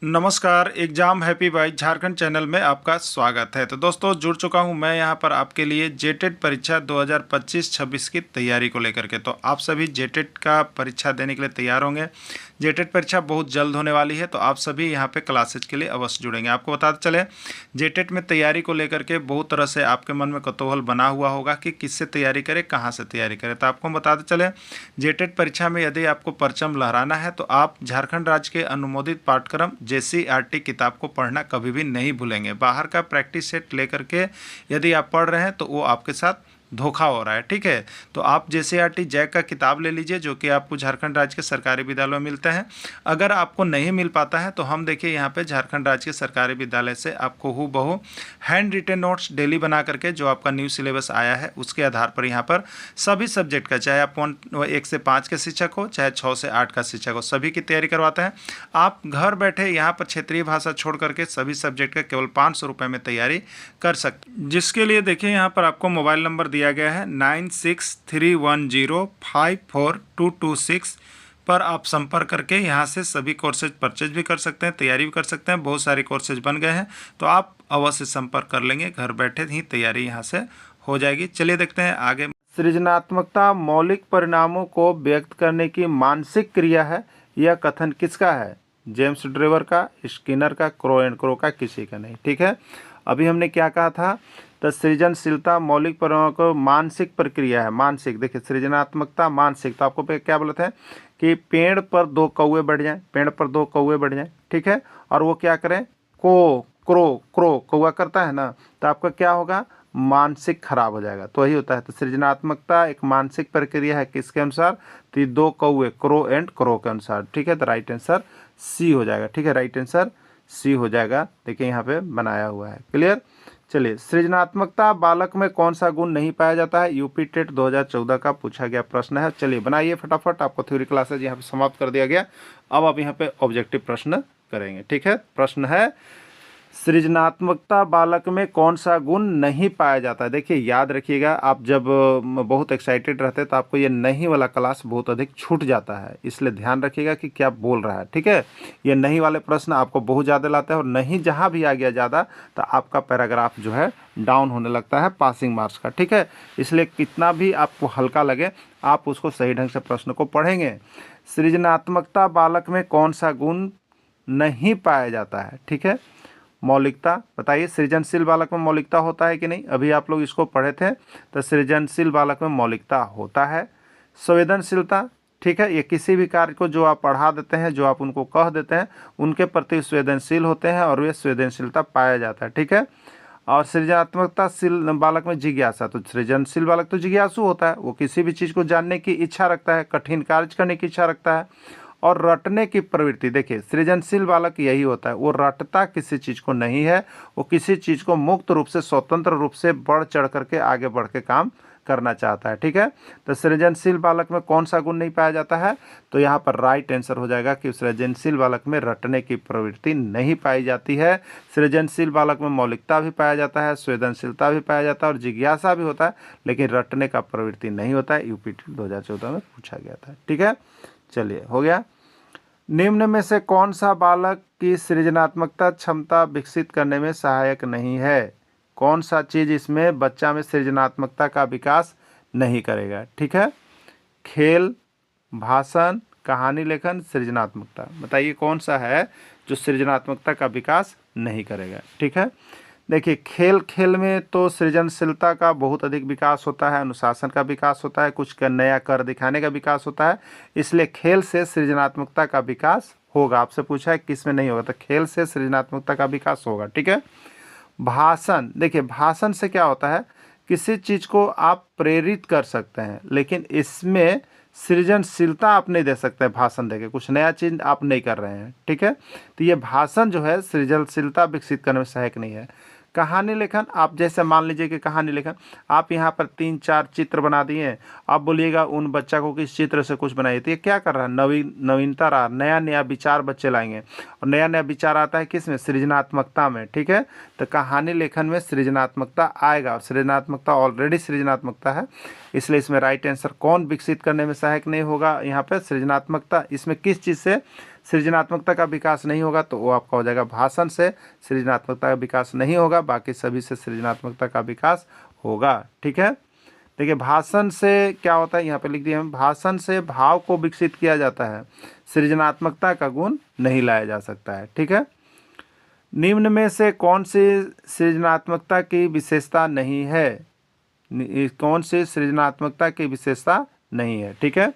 नमस्कार, exam happy by Jharkhand channel में आपका स्वागत है। तो दोस्तों जुड़ चुका हूं मैं यहां पर आपके लिए जेटेट परीक्षा 2025-26 की तैयारी को लेकर के। तो आप सभी जेटेट का परीक्षा देने के लिए तैयार होंगे। जेटेट परीक्षा बहुत जल्द होने वाली है, तो आप सभी यहां पे क्लासेज के लिए अवश्य जुड़ेंगे। आपको बताते चले, जेटेट में तैयारी को लेकर के बहुत तरह से आपके मन में कौतूहल बना हुआ होगा कि किससे तैयारी करें, कहाँ से तैयारी करें। तो आपको बताते चले, जेटेट परीक्षा में यदि आपको परचम लहराना है तो आप झारखंड राज्य के अनुमोदित पाठ्यक्रम JCERT किताब को पढ़ना कभी भी नहीं भूलेंगे। बाहर का प्रैक्टिस सेट लेकर के यदि आप पढ़ रहे हैं तो वो आपके साथ धोखा हो रहा है, ठीक है। तो आप JCERT जैक का किताब ले लीजिए, जो कि आपको झारखंड राज्य के सरकारी विद्यालयों में मिलते हैं। अगर आपको नहीं मिल पाता है तो हम देखिए यहाँ पे झारखंड राज्य के सरकारी विद्यालय से आपको हूबहू हैंड रिटेन नोट्स डेली बना करके, जो आपका न्यू सिलेबस आया है उसके आधार पर यहाँ पर सभी सब्जेक्ट का, चाहे आप 1 से 5 के शिक्षक हो, चाहे 6 से 8 का शिक्षक हो, सभी की तैयारी करवाते हैं। आप घर बैठे यहाँ पर क्षेत्रीय भाषा छोड़ करके सभी सब्जेक्ट का केवल 500 रुपये में तैयारी कर सकते, जिसके लिए देखिए यहाँ पर आपको मोबाइल नंबर दिया गया है 9631054226 पर आप संपर्क करके यहाँ से सभी कोर्सेज परचेज भी कर सकते हैं, तैयारी भी कर सकते हैं। बहुत सारे कोर्सेज बन गए हैं, तो आप अवश्य संपर्क कर लेंगे, घर बैठे ही तैयारी यहाँ से हो जाएगी। चलिए देखते हैं आगे। सृजनात्मकता मौलिक परिणामों को व्यक्त करने की मानसिक क्रिया है। यह कथन किसका है? जेम्स ड्रेवर का, स्किनर का, क्रो एंड क्रो का, किसी का नहीं, ठीक है। अभी हमने क्या कहा था? तो सृजनशीलता मौलिक परिणामों को मानसिक प्रक्रिया है। मानसिक, देखिए सृजनात्मकता मानसिक, तो आपको क्या बोलते हैं कि पेड़ पर 2 कौवे बैठ जाएं, पेड़ पर 2 कौवे बैठ जाएं, ठीक है, और वो क्या करें? क्रो कौवा करता है ना, तो आपका क्या होगा? मानसिक खराब हो जाएगा। तो वही होता है। तो सृजनात्मकता एक मानसिक प्रक्रिया है, किसके अनुसार? तो 2 कौवे, क्रो एंड क्रो के अनुसार, ठीक है। तो राइट आंसर सी हो जाएगा, ठीक है, राइट आंसर सी हो जाएगा। देखिए यहाँ पे बनाया हुआ है, क्लियर। चलिए, सृजनात्मकता बालक में कौन सा गुण नहीं पाया जाता है? यूपी टेट 2014 का पूछा गया प्रश्न है। चलिए बनाइए फटाफट, आपको थ्योरी क्लासेज यहाँ पे समाप्त कर दिया गया। अब आप यहाँ पे ऑब्जेक्टिव प्रश्न करेंगे, ठीक है। प्रश्न है, सृजनात्मकता बालक में कौन सा गुण नहीं पाया जाता है? देखिए याद रखिएगा, आप जब बहुत एक्साइटेड रहते हैं तो आपको ये नहीं वाला क्लास बहुत अधिक छूट जाता है, इसलिए ध्यान रखिएगा कि क्या बोल रहा है, ठीक है। ये नहीं वाले प्रश्न आपको बहुत ज़्यादा लाते हैं, और नहीं जहाँ भी आ गया ज़्यादा तो आपका पैराग्राफ जो है डाउन होने लगता है पासिंग मार्क्स का, ठीक है। इसलिए कितना भी आपको हल्का लगे, आप उसको सही ढंग से प्रश्न को पढ़ेंगे। सृजनात्मकता बालक में कौन सा गुण नहीं पाया जाता है? ठीक है, मौलिकता। बताइए, सृजनशील बालक में मौलिकता होता है कि नहीं? अभी आप लोग इसको पढ़े थे, तो सृजनशील बालक में मौलिकता होता है। संवेदनशीलता, ठीक है, ये किसी भी कार्य को जो आप पढ़ा देते हैं, जो आप उनको कह देते हैं, उनके प्रति संवेदनशील होते हैं और वे संवेदनशीलता पाया जाता है, ठीक है। और सृजनात्मकताशील बालक में जिज्ञासा, तो सृजनशील बालक तो जिज्ञासु होता है, वो किसी भी चीज़ को जानने की इच्छा रखता है, कठिन कार्य करने की इच्छा रखता है। और रटने की प्रवृत्ति, देखिए सृजनशील बालक यही होता है, वो रटता किसी चीज़ को नहीं है, वो किसी चीज़ को मुक्त रूप से, स्वतंत्र रूप से बढ़ चढ़ करके आगे बढ़ के काम करना चाहता है, ठीक है। तो सृजनशील बालक में कौन सा गुण नहीं पाया जाता है? तो यहाँ पर राइट आंसर हो जाएगा कि सृजनशील बालक में रटने की प्रवृत्ति नहीं पाई जाती है। सृजनशील बालक में मौलिकता भी पाया जाता है, संवेदनशीलता भी पाया जाता है और जिज्ञासा भी होता है, लेकिन रटने का प्रवृत्ति नहीं होता है। यूपी 2014 में पूछा गया था, ठीक है। चलिए, हो गया। निम्न में से कौन सा बालक की सृजनात्मकता क्षमता विकसित करने में सहायक नहीं है? कौन सा चीज़ इसमें बच्चा में सृजनात्मकता का विकास नहीं करेगा? ठीक है, खेल, भाषण, कहानी लेखन, सृजनात्मकता। बताइए कौन सा है जो सृजनात्मकता का विकास नहीं करेगा? ठीक है, देखिए खेल में तो सृजनशीलता का बहुत अधिक विकास होता है, अनुशासन का विकास होता है, कुछ नया कर दिखाने का विकास होता है, इसलिए खेल से सृजनात्मकता का विकास होगा। आपसे पूछा है किस में नहीं होगा, तो खेल से सृजनात्मकता का विकास होगा, ठीक है। भाषण, देखिए भाषण से क्या होता है, किसी चीज़ को आप प्रेरित कर सकते हैं, लेकिन इसमें सृजनशीलता आप नहीं दे सकते भाषण देके, कुछ नया चीज़ आप नहीं कर रहे हैं, ठीक है। तो ये भाषण जो है सृजनशीलता विकसित करने में सहायक नहीं है। कहानी लेखन, आप जैसे मान लीजिए कि कहानी लेखन, आप यहाँ पर 3-4 चित्र बना दिए, आप बोलिएगा उन बच्चा को किस चित्र से कुछ बनाइए, तो ये क्या कर रहा है? नवीनता रहा, नया विचार बच्चे लाएंगे, और नया विचार आता है किस में? सृजनात्मकता में, ठीक है। तो कहानी लेखन में सृजनात्मकता आएगा, और सृजनात्मकता ऑलरेडी सृजनात्मकता है, इसलिए इसमें राइट आंसर कौन विकसित करने में सहायक नहीं होगा? यहाँ पर सृजनात्मकता, इसमें किस चीज़ से सृजनात्मकता का विकास नहीं होगा तो वो आपका हो जाएगा भाषण से सृजनात्मकता का विकास नहीं होगा, बाकी सभी से सृजनात्मकता का विकास होगा। ठीक है, देखिए भाषण से क्या होता है, यहाँ पे लिख दिया हम, भाषण से भाव को विकसित किया जाता है, सृजनात्मकता का गुण नहीं लाया जा सकता है। ठीक है, निम्न में से कौन सी सृजनात्मकता की विशेषता नहीं है, कौन सी सृजनात्मकता की विशेषता नहीं है। ठीक है,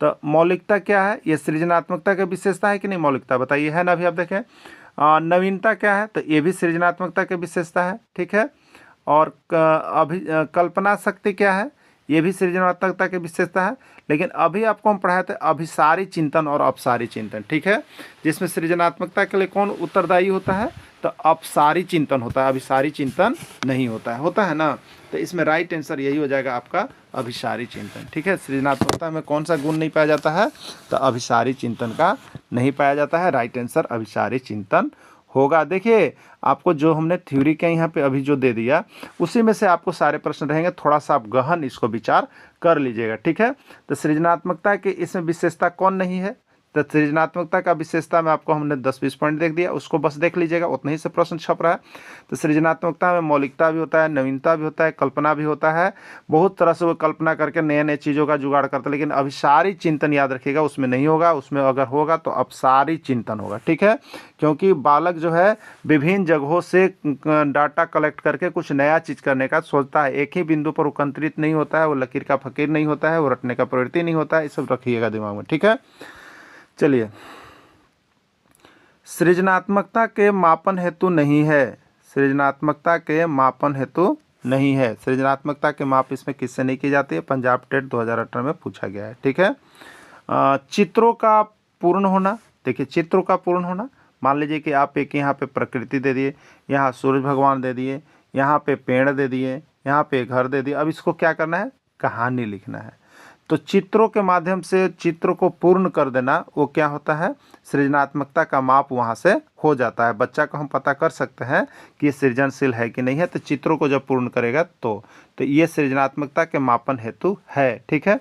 तो मौलिकता क्या है, ये सृजनात्मकता की विशेषता है कि नहीं, मौलिकता बताइए, है ना। अभी आप देखें नवीनता क्या है, तो ये भी सृजनात्मकता की विशेषता है। ठीक है, और कल्पना शक्ति क्या है, ये भी सृजनात्मकता की विशेषता है। लेकिन अभी आपको हम पढ़ाए थे अभिसारी चिंतन और अपसारी चिंतन। ठीक है, जिसमें सृजनात्मकता के लिए कौन उत्तरदायी होता है, तो अपसारी चिंतन होता है, अभिसारी चिंतन नहीं होता है ना। तो इसमें राइट आंसर यही हो जाएगा आपका अभिसारी चिंतन। ठीक है, सृजनात्मकता में कौन सा गुण नहीं पाया जाता है, तो अभिसारी चिंतन का नहीं पाया जाता है। राइट आंसर अभिसारी चिंतन होगा। देखिए आपको जो हमने थ्योरी के यहाँ पे अभी जो दे दिया उसी में से आपको सारे प्रश्न रहेंगे, थोड़ा सा आप गहन इसको विचार कर लीजिएगा। ठीक है, तो सृजनात्मकता की इसमें विशेषता कौन नहीं है, तो सृजनात्मकता का विशेषता में आपको हमने 10-20 पॉइंट देख दिया, उसको बस देख लीजिएगा, उतना ही से प्रश्न छप रहा है। तो सृजनात्मकता में मौलिकता भी होता है, नवीनता भी होता है, कल्पना भी होता है, बहुत तरह से वो कल्पना करके नए नए चीज़ों का जुगाड़ करता है। लेकिन अभिसारी चिंतन याद रखिएगा उसमें नहीं होगा, उसमें अगर होगा तो अपसारी चिंतन होगा। ठीक है, क्योंकि बालक जो है विभिन्न जगहों से डाटा कलेक्ट करके कुछ नया चीज़ करने का सोचता है, एक ही बिंदु पर केंद्रित नहीं होता है, वो लकीर का फकीर नहीं होता है, वो रटने का प्रवृत्ति नहीं होता है, ये सब रखिएगा दिमाग में। ठीक है, चलिए सृजनात्मकता के मापन हेतु नहीं है, सृजनात्मकता के मापन हेतु नहीं है। सृजनात्मकता के माप इसमें किससे नहीं की जाती है, पंजाब टेट 2018 में पूछा गया है। ठीक है, चित्रों का पूर्ण होना, देखिए चित्रों का पूर्ण होना, मान लीजिए कि आप एक यहाँ पे प्रकृति दे दिए, यहाँ सूरज भगवान दे दिए, यहाँ पे पेड़ दे दिए, यहाँ पे घर दे दिए, अब इसको क्या करना है, कहानी लिखना है। तो चित्रों के माध्यम से चित्र को पूर्ण कर देना, वो क्या होता है, सृजनात्मकता का माप वहाँ से हो जाता है। बच्चा को हम पता कर सकते हैं कि ये सृजनशील है कि नहीं है, तो चित्रों को जब पूर्ण करेगा तो ये सृजनात्मकता के मापन हेतु है। ठीक है,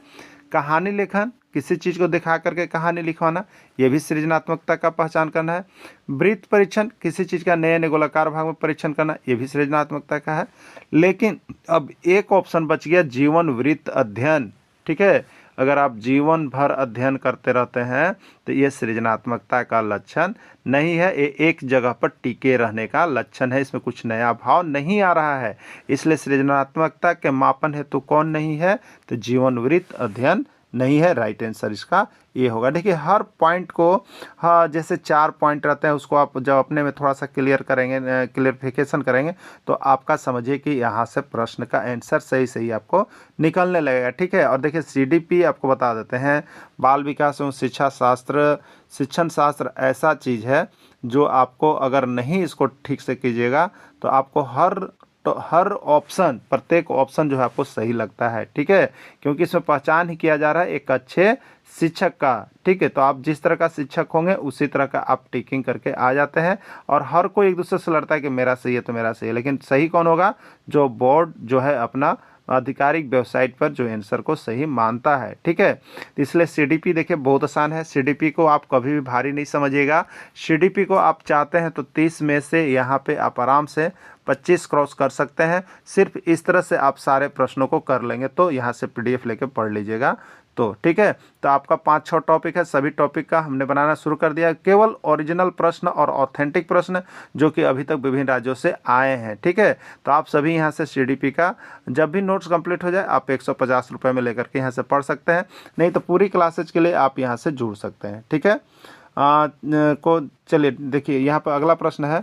कहानी लेखन, किसी चीज़ को दिखा करके कहानी लिखवाना, ये भी सृजनात्मकता का पहचान करना है। वृत्त परीक्षण, किसी चीज़ का नए नए गोलाकार भाग में परीक्षण करना, ये भी सृजनात्मकता का है। लेकिन अब एक ऑप्शन बच गया, जीवन वृत्त अध्ययन। ठीक है, अगर आप जीवन भर अध्ययन करते रहते हैं तो ये सृजनात्मकता का लक्षण नहीं है, ये एक जगह पर टिके रहने का लक्षण है, इसमें कुछ नया भाव नहीं आ रहा है। इसलिए सृजनात्मकता के मापन हेतु कौन नहीं है, तो जीवन वृत्त अध्ययन नहीं है। राइट आंसर इसका ये होगा। देखिए हर पॉइंट को, हाँ जैसे 4 पॉइंट रहते हैं, उसको आप जब अपने में थोड़ा सा क्लियर करेंगे, क्लियरिफिकेशन करेंगे, तो आपका समझिए कि यहाँ से प्रश्न का आंसर सही सही आपको निकलने लगेगा। ठीक है, और देखिए CDP आपको बता देते हैं, बाल विकास एवं शिक्षा शास्त्र, शिक्षण शास्त्र ऐसा चीज़ है जो आपको अगर नहीं इसको ठीक से कीजिएगा तो आपको हर ऑप्शन, प्रत्येक ऑप्शन जो है आपको सही लगता है। ठीक है, क्योंकि इसमें पहचान ही किया जा रहा है एक अच्छे शिक्षक का। ठीक है, तो आप जिस तरह का शिक्षक होंगे उसी तरह का आप टिकिंग करके आ जाते हैं। और हर कोई एक दूसरे से लड़ता है कि मेरा सही है तो मेरा सही है, लेकिन सही कौन होगा, जो बोर्ड जो है अपना आधिकारिक वेबसाइट पर जो आंसर को सही मानता है। ठीक है, इसलिए CDP देखिए बहुत आसान है। CDP को आप कभी भी भारी नहीं समझिएगा। CDP को आप चाहते हैं तो 30 में से यहाँ पे आप आराम से 25 क्रॉस कर सकते हैं। सिर्फ इस तरह से आप सारे प्रश्नों को कर लेंगे, तो यहाँ से PDF लेके पढ़ लीजिएगा। तो ठीक है, तो आपका 5-6 टॉपिक है, सभी टॉपिक का हमने बनाना शुरू कर दिया। केवल ओरिजिनल प्रश्न और ऑथेंटिक प्रश्न जो कि अभी तक विभिन्न राज्यों से आए हैं। ठीक है, तो आप सभी यहाँ से CDP का जब भी नोट्स कंप्लीट हो जाए आप 150 रुपये में लेकर के यहाँ से पढ़ सकते हैं, नहीं तो पूरी क्लासेज के लिए आप यहाँ से जुड़ सकते हैं। ठीक है, चलिए देखिए यहाँ पर अगला प्रश्न है,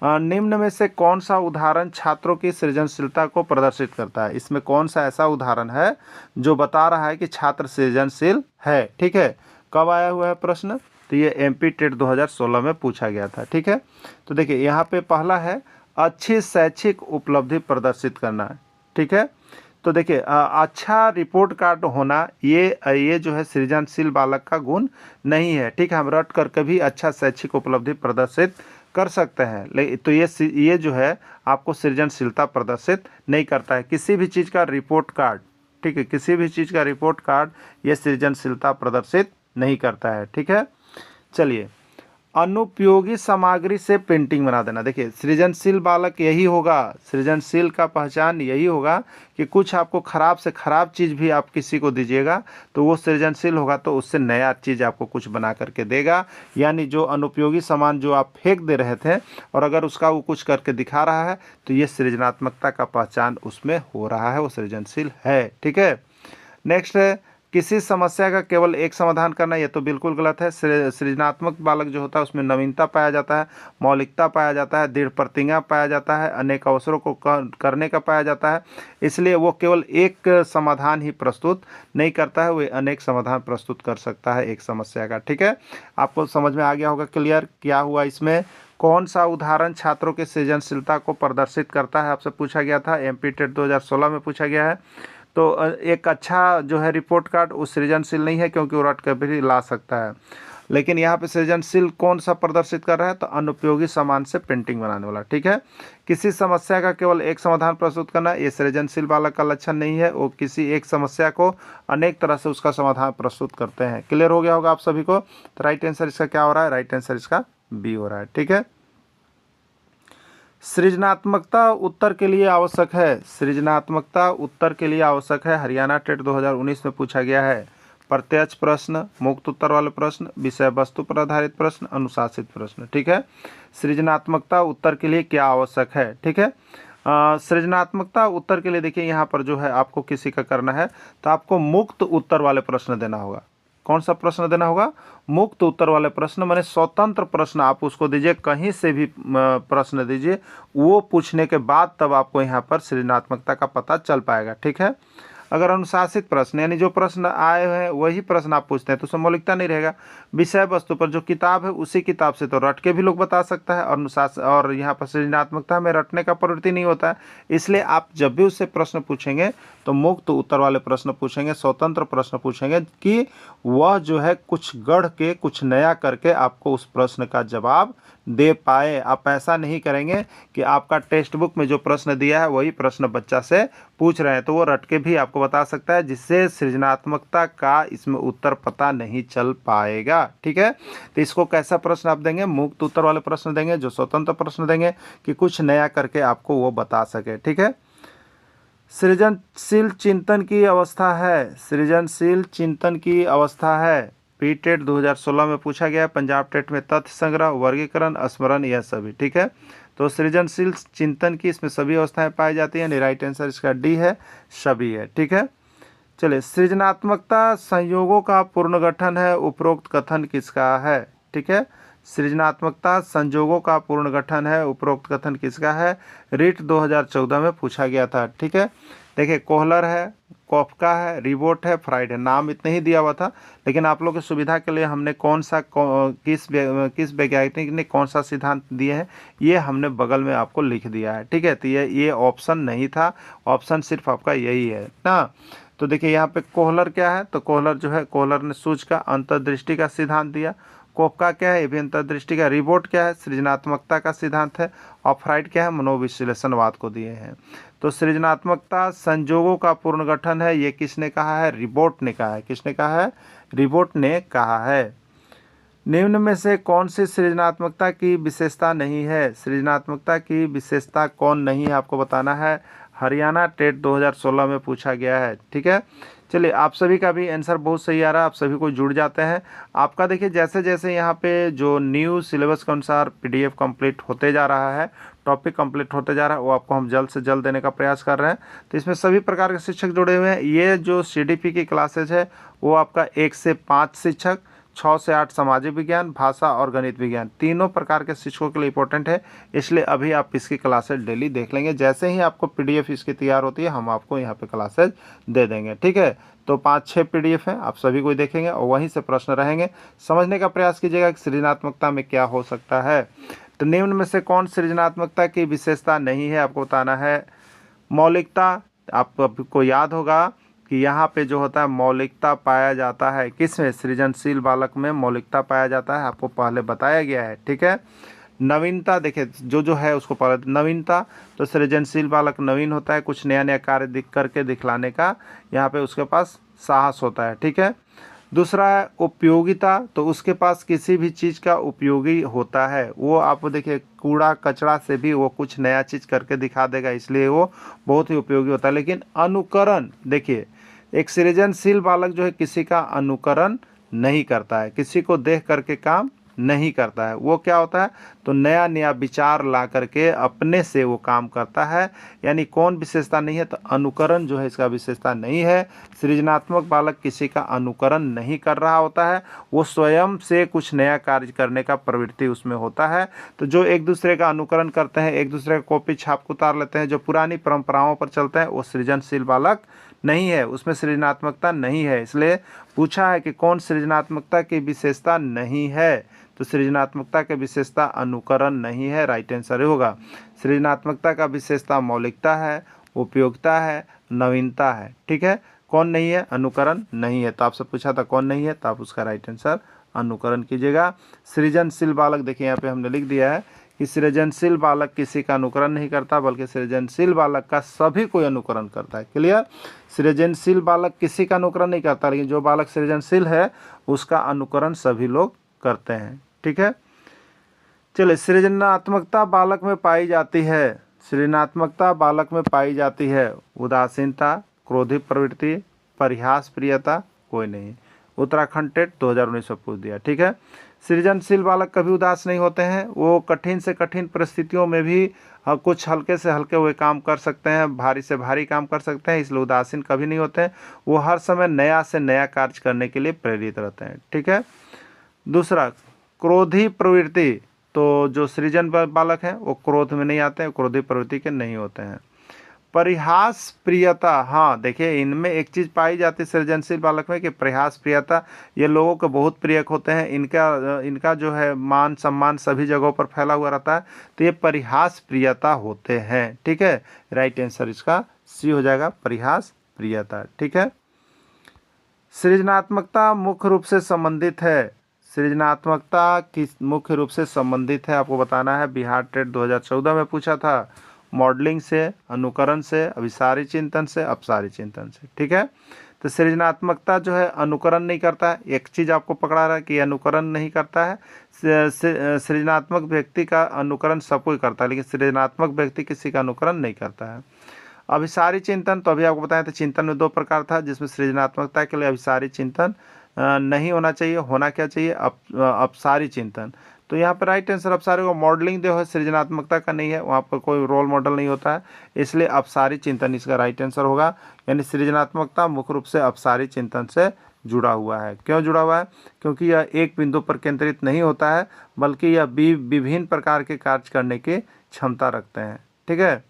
निम्न में से कौन सा उदाहरण छात्रों की सृजनशीलता को प्रदर्शित करता है। इसमें कौन सा ऐसा उदाहरण है जो बता रहा है कि छात्र सृजनशील है। ठीक है, कब आया हुआ है प्रश्न, तो ये MP टेट 2016 में पूछा गया था। ठीक है, तो देखिए यहाँ पे पहला है अच्छी शैक्षिक उपलब्धि प्रदर्शित करना। ठीक है, तो देखिए अच्छा रिपोर्ट कार्ड होना ये जो है सृजनशील बालक का गुण नहीं है। ठीक है, हम रट कर कभी अच्छा शैक्षिक उपलब्धि प्रदर्शित कर सकते हैं, तो ये जो है आपको सृजनशीलता प्रदर्शित नहीं करता है। किसी भी चीज़ का रिपोर्ट कार्ड, ठीक है, किसी भी चीज़ का रिपोर्ट कार्ड ये सृजनशीलता प्रदर्शित नहीं करता है। ठीक है, चलिए, अनुपयोगी सामग्री से पेंटिंग बना देना। देखिए, सृजनशील बालक यही होगा, सृजनशील का पहचान यही होगा कि कुछ आपको ख़राब से ख़राब चीज़ भी आप किसी को दीजिएगा तो वो सृजनशील होगा, तो उससे नया चीज़ आपको कुछ बना करके देगा। यानी जो अनुपयोगी सामान जो आप फेंक दे रहे थे और अगर उसका वो कुछ करके दिखा रहा है तो ये सृजनात्मकता का पहचान उसमें हो रहा है, वो सृजनशील है। ठीक है। नेक्स्ट है, किसी समस्या का केवल एक समाधान करना, ये तो बिल्कुल गलत है। सृजनात्मक बालक जो होता है उसमें नवीनता पाया जाता है, मौलिकता पाया जाता है, दृढ़ प्रतिज्ञा पाया जाता है, अनेक अवसरों को करने का पाया जाता है। इसलिए वो केवल एक समाधान ही प्रस्तुत नहीं करता है, वो अनेक समाधान प्रस्तुत कर सकता है एक समस्या का। ठीक है, आपको समझ में आ गया होगा क्लियर क्या हुआ इसमें। कौन सा उदाहरण छात्रों की सृजनशीलता को प्रदर्शित करता है, आपसे पूछा गया था, एमपी टेट 2016 में पूछा गया है। तो एक अच्छा जो है रिपोर्ट कार्ड वो सृजनशील नहीं है क्योंकि वो रट कर भी ला सकता है, लेकिन यहाँ पे सृजनशील कौन सा प्रदर्शित कर रहा है, तो अनुपयोगी सामान से पेंटिंग बनाने वाला। ठीक है। किसी समस्या का केवल एक समाधान प्रस्तुत करना, ये सृजनशील बालक का लक्षण नहीं है, वो किसी एक समस्या को अनेक तरह से उसका समाधान प्रस्तुत करते हैं। क्लियर हो गया होगा आप सभी को। तो राइट आंसर इसका क्या हो रहा है, राइट आंसर इसका बी हो रहा है। ठीक है। सृजनात्मकता उत्तर के लिए आवश्यक है, सृजनात्मकता उत्तर के लिए आवश्यक है, हरियाणा टेट 2019 में पूछा गया है। प्रत्यक्ष प्रश्न, मुक्त उत्तर वाले प्रश्न, विषय वस्तु पर आधारित प्रश्न, अनुशासित प्रश्न। ठीक है। सृजनात्मकता उत्तर के लिए क्या आवश्यक है। ठीक है। सृजनात्मकता उत्तर के लिए देखिए यहाँ पर जो है आपको किसी का करना है तो आपको मुक्त उत्तर वाले प्रश्न देना होगा। कौन सा प्रश्न देना होगा, मुक्त उत्तर वाले प्रश्न, माने स्वतंत्र प्रश्न आप उसको दीजिए, कहीं से भी प्रश्न दीजिए, वो पूछने के बाद तब आपको यहाँ पर सृजनात्मकता का पता चल पाएगा। ठीक है। अगर अनुशासित प्रश्न यानी जो प्रश्न आए हैं वही प्रश्न आप पूछते हैं तो उसमें मौलिकता नहीं रहेगा। विषय वस्तु पर जो किताब है उसी किताब से तो रट के भी लोग बता सकता है, और अनुशासन और यहाँ पर सृजनात्मकता में रटने का प्रवृत्ति नहीं होता है। इसलिए आप जब भी उससे प्रश्न पूछेंगे तो मुक्त उत्तर वाले प्रश्न पूछेंगे, स्वतंत्र प्रश्न पूछेंगे कि वह जो है कुछ गढ़ के कुछ नया करके आपको उस प्रश्न का जवाब दे पाए। आप ऐसा नहीं करेंगे कि आपका टेक्स्ट बुक में जो प्रश्न दिया है वही प्रश्न बच्चा से पूछ रहे हैं तो वो रट के भी आपको बता सकता है, जिससे सृजनात्मकता का इसमें उत्तर पता नहीं चल पाएगा। ठीक है। तो इसको कैसा प्रश्न आप देंगे, मुक्त उत्तर वाले प्रश्न देंगे, जो स्वतंत्र प्रश्न देंगे कि कुछ नया करके आपको वो बता सके। ठीक है। सृजनशील चिंतन की अवस्था है, सृजनशील चिंतन की अवस्था है, पी टेट 2016 में पूछा गया है, पंजाब टेट में तथ्य संग्रह, वर्गीकरण, स्मरण, यह सभी। ठीक है। तो सृजनशील चिंतन की इसमें सभी अवस्थाएं पाई जाती हैं, राइट आंसर इसका डी है, सभी है। ठीक है। चलिए, सृजनात्मकता संयोगों का पुनर्गठन है, उपरोक्त कथन किसका है। ठीक है। सृजनात्मकता संयोगों का पुनर्गठन है, उपरोक्त कथन किसका है, रीट 2014 में पूछा गया था। ठीक है। देखिए, कोहलर है, कॉफका है, रिबोट है, फ्राइड है, नाम इतने ही दिया हुआ था, लेकिन आप लोगों की सुविधा के लिए हमने किस वैज्ञानिक ने कौन सा सिद्धांत दिए हैं ये हमने बगल में आपको लिख दिया है। ठीक है। तो ये ऑप्शन नहीं था, ऑप्शन सिर्फ आपका यही है ना। तो देखिए यहाँ पे कोहलर क्या है, तो कोहलर जो है, कोहलर ने सूझ का अंतर्दृष्टि का सिद्धांत दिया। कोफका क्या है, ये भी अंतर्दृष्टि का। रिबोट क्या है, सृजनात्मकता का सिद्धांत है। और फ्राइड क्या है, मनोविश्लेषणवाद को दिए हैं। तो सृजनात्मकता संजोगों का पुनर्गठन है, ये किसने कहा है, रिबोट ने कहा है। किसने कहा है, रिबोट ने कहा है। निम्न में से कौन सी सृजनात्मकता की विशेषता नहीं है, सृजनात्मकता की विशेषता कौन नहीं है आपको बताना है, हरियाणा टेट 2016 में पूछा गया है। ठीक है। चलिए, आप सभी का भी आंसर बहुत सही आ रहा है, आप सभी को जुड़ जाते हैं। आपका देखिए जैसे जैसे यहाँ पे जो न्यू सिलेबस के अनुसार पीडीएफ कंप्लीट होते जा रहा है, टॉपिक कंप्लीट होते जा रहा है, वो आपको हम जल्द से जल्द देने का प्रयास कर रहे हैं। तो इसमें सभी प्रकार के शिक्षक जुड़े हुए हैं। ये जो सीडीपी की क्लासेज है वो आपका 1 से 5 शिक्षक, 6 से 8 सामाजिक विज्ञान, भाषा और गणित विज्ञान, तीनों प्रकार के शिक्षकों के लिए इंपॉर्टेंट है। इसलिए अभी आप इसकी क्लासेज डेली देख लेंगे, जैसे ही आपको पीडीएफ इसकी तैयार होती है हम आपको यहाँ पे क्लासेज दे देंगे। ठीक है। तो 5-6 पीडीएफ हैं, आप सभी को देखेंगे और वहीं से प्रश्न रहेंगे। समझने का प्रयास कीजिएगा कि सृजनात्मकता में क्या हो सकता है। तो निम्न में से कौन सृजनात्मकता की विशेषता नहीं है आपको बताना है। मौलिकता, आपको याद होगा कि यहाँ पे जो होता है मौलिकता पाया जाता है, किसमें, सृजनशील बालक में मौलिकता पाया जाता है, आपको पहले बताया गया है। ठीक है। नवीनता, देखिए जो है उसको पहले नवीनता, तो सृजनशील बालक नवीन होता है, कुछ नया नया कार्य करके दिखलाने का यहाँ पे उसके पास साहस होता है। ठीक है। दूसरा है उपयोगिता, तो उसके पास किसी भी चीज़ का उपयोगी होता है, वो आप देखिए कूड़ा कचरा से भी वो कुछ नया चीज़ करके दिखा देगा, इसलिए वो बहुत ही उपयोगी होता है। लेकिन अनुकरण, देखिए एक सृजनशील बालक जो है किसी का अनुकरण नहीं करता है, किसी को देख करके काम नहीं करता है। वो क्या होता है, तो नया नया विचार ला करके अपने से वो काम करता है। यानी कौन विशेषता नहीं है, तो अनुकरण जो है इसका विशेषता नहीं है। सृजनात्मक बालक किसी का अनुकरण नहीं कर रहा होता है, वो स्वयं से कुछ नया कार्य करने का प्रवृत्ति उसमें होता है। तो जो एक दूसरे का अनुकरण करते हैं, एक दूसरे का कॉपी छाप उतार लेते हैं, जो पुरानी परंपराओं पर चलते हैं, वो सृजनशील बालक नहीं है, उसमें सृजनात्मकता नहीं है। इसलिए पूछा है कि कौन सृजनात्मकता की विशेषता नहीं है, तो सृजनात्मकता की विशेषता अनुकरण नहीं है, राइट आंसर होगा। सृजनात्मकता का विशेषता मौलिकता है, उपयोगिता है, नवीनता है। ठीक है, कौन नहीं है, अनुकरण नहीं है। तो आपसे पूछा था कौन नहीं है, तो आप उसका राइट आंसर अनुकरण कीजिएगा। सृजनशील बालक, देखिए यहाँ पे हमने लिख दिया है कि सृजनशील बालक किसी का अनुकरण नहीं करता, बल्कि सृजनशील बालक का सभी कोई अनुकरण करता है। क्लियर, सृजनशील बालक किसी का अनुकरण नहीं करता, लेकिन जो बालक सृजनशील है उसका अनुकरण सभी लोग करते हैं। ठीक है, चलिए, सृजनात्मकता बालक में पाई जाती है, सृजनात्मकता बालक में पाई जाती है उदासीनता, क्रोधी प्रवृत्ति, परिहास प्रियता, कोई नहीं। उत्तराखंड टेट 2019 में पूछ दिया। ठीक है, सृजनशील बालक कभी उदास नहीं होते हैं, वो कठिन से कठिन परिस्थितियों में भी कुछ हल्के से हल्के हुए काम कर सकते हैं, भारी से भारी काम कर सकते हैं, इसलिए उदासीन कभी नहीं होते हैं। वो हर समय नया से नया कार्य करने के लिए प्रेरित रहते हैं। ठीक है, दूसरा क्रोधी प्रवृत्ति, तो जो सृजन बालक हैं वो क्रोध में नहीं आते हैं, क्रोधी प्रवृत्ति के नहीं होते हैं। परिहास प्रियता, हाँ देखिए इनमें एक चीज़ पाई जाती है सृजनशील बालक में कि परिहास प्रियता, ये लोगों को बहुत प्रिय होते हैं, इनका जो है मान सम्मान सभी जगहों पर फैला हुआ रहता है, तो ये परिहास प्रियता होते हैं। ठीक है, राइट आंसर इसका सी हो जाएगा, परिहास प्रियता। ठीक है, सृजनात्मकता मुख्य रूप से संबंधित है, सृजनात्मकता किस मुख्य रूप से संबंधित है आपको बताना है। बिहार टेट 2014 में पूछा था, मॉडलिंग से, अनुकरण से, अभिसारी चिंतन से, अपसारी चिंतन से। ठीक है, तो सृजनात्मकता जो है अनुकरण नहीं करता है, एक चीज़ आपको पकड़ा रहा है कि अनुकरण नहीं करता है। सृजनात्मक व्यक्ति का अनुकरण सब कोई करता है, लेकिन सृजनात्मक व्यक्ति किसी का अनुकरण नहीं करता है। अभिसारी चिंतन, तो अभी आपको बताया था चिंतन में दो प्रकार था, जिसमें सृजनात्मकता के लिए अभिसारी चिंतन नहीं होना चाहिए, होना क्या चाहिए, अपसारी चिंतन। तो यहाँ पर राइट आंसर अपसारी को, मॉडलिंग जो है सृजनात्मकता का नहीं है, वहाँ पर कोई रोल मॉडल नहीं होता है, इसलिए अपसारी चिंतन इसका राइट आंसर होगा। यानी सृजनात्मकता मुख्य रूप से अपसारी चिंतन से जुड़ा हुआ है। क्यों जुड़ा हुआ है, क्योंकि यह एक बिंदु पर केंद्रित नहीं होता है, बल्कि यह विभिन्न प्रकार के कार्य करने की क्षमता रखते हैं। ठीक है,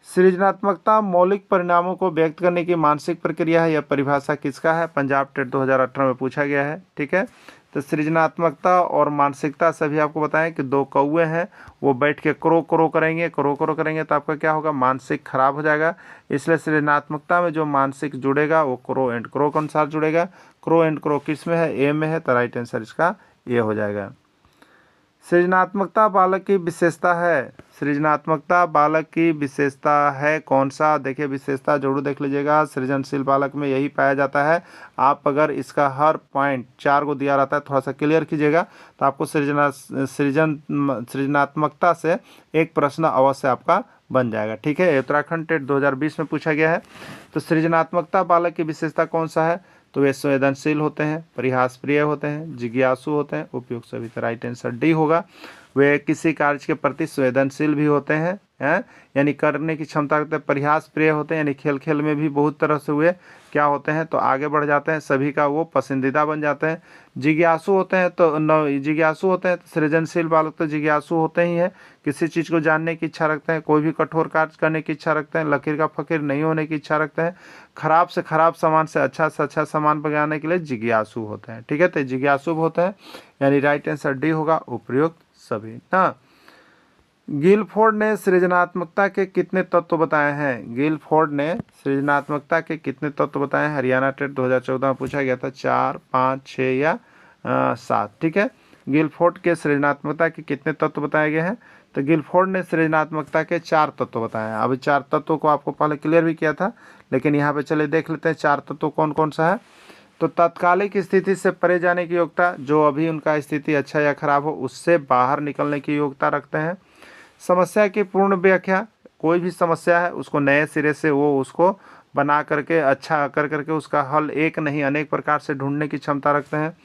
सृजनात्मकता मौलिक परिणामों को व्यक्त करने की मानसिक प्रक्रिया है, यह परिभाषा किसका है, पंजाब टेट 2018 में पूछा गया है। ठीक है, तो सृजनात्मकता और मानसिकता सभी आपको बताएं कि दो कौवे हैं, वो बैठ के क्रो क्रो करेंगे, क्रो क्रो करेंगे, तो आपका क्या होगा, मानसिक खराब हो जाएगा। इसलिए सृजनात्मकता में जो मानसिक जुड़ेगा वो क्रो एंड क्रो के अनुसार जुड़ेगा। क्रो एंड क्रो किस में है, ए में है, तो राइट आंसर इसका ए हो जाएगा। सृजनात्मकता बालक की विशेषता है, सृजनात्मकता बालक की विशेषता है कौन सा, देखिए विशेषता जरूर देख लीजिएगा, सृजनशील बालक में यही पाया जाता है। आप अगर इसका हर पॉइंट 4 को दिया रहता है, थोड़ा सा क्लियर कीजिएगा, तो आपको सृजनात्मकता से एक प्रश्न अवश्य आपका बन जाएगा। ठीक है, उत्तराखंड टेट 2020 में पूछा गया है। तो सृजनात्मकता बालक की विशेषता कौन सा है, तो वे संवेदनशील होते हैं, परिहास प्रिय होते हैं, जिज्ञासु होते हैं, उपयुक्त सभी। तो राइट आंसर डी होगा, वे किसी कार्य के प्रति संवेदनशील भी होते हैं, यानी करने की क्षमता रखते हैं, परिहास प्रिय होते हैं, यानी खेल खेल में भी बहुत तरह से वे क्या होते हैं, तो आगे बढ़ जाते हैं, सभी का वो पसंदीदा बन जाते हैं। जिज्ञासु होते हैं, तो जिज्ञासु होते हैं, तो सृजनशील बालक तो जिज्ञासु होते ही हैं, किसी चीज़ को जानने की इच्छा रखते हैं, कोई भी कठोर कार्य करने की इच्छा रखते हैं, लकीर का फकीर नहीं होने की इच्छा रखते हैं, खराब से खराब सामान से अच्छा सामान बनाने के लिए जिज्ञासु होते हैं। ठीक है, तो जिज्ञासु होते हैं, यानी राइट आंसर डी होगा, उपयुक्त सभी ना। गिलफोर्ड ने सृजनात्मकता के कितने तत्व बताए हैं, गिलफोर्ड ने सृजनात्मकता के कितने तत्व बताए हैं, हरियाणा टेट 2014 में पूछा गया था, 4, 5, 6 या 7। ठीक है, गिलफोर्ड के सृजनात्मकता के कितने तत्व बताए गए हैं, तो गिलफोर्ड ने सृजनात्मकता के 4 तत्व बताए हैं। अभी 4 तत्वों को आपको पहले क्लियर भी किया था, लेकिन यहाँ पे चले देख लेते हैं 4 तत्व कौन कौन सा है। तो तात्कालिक स्थिति से परे जाने की योग्यता, जो अभी उनका स्थिति अच्छा या खराब हो उससे बाहर निकलने की योग्यता रखते हैं। समस्या की पूर्ण व्याख्या, कोई भी समस्या है उसको नए सिरे से वो उसको बना करके अच्छा कर करके उसका हल एक नहीं अनेक प्रकार से ढूंढने की क्षमता रखते हैं।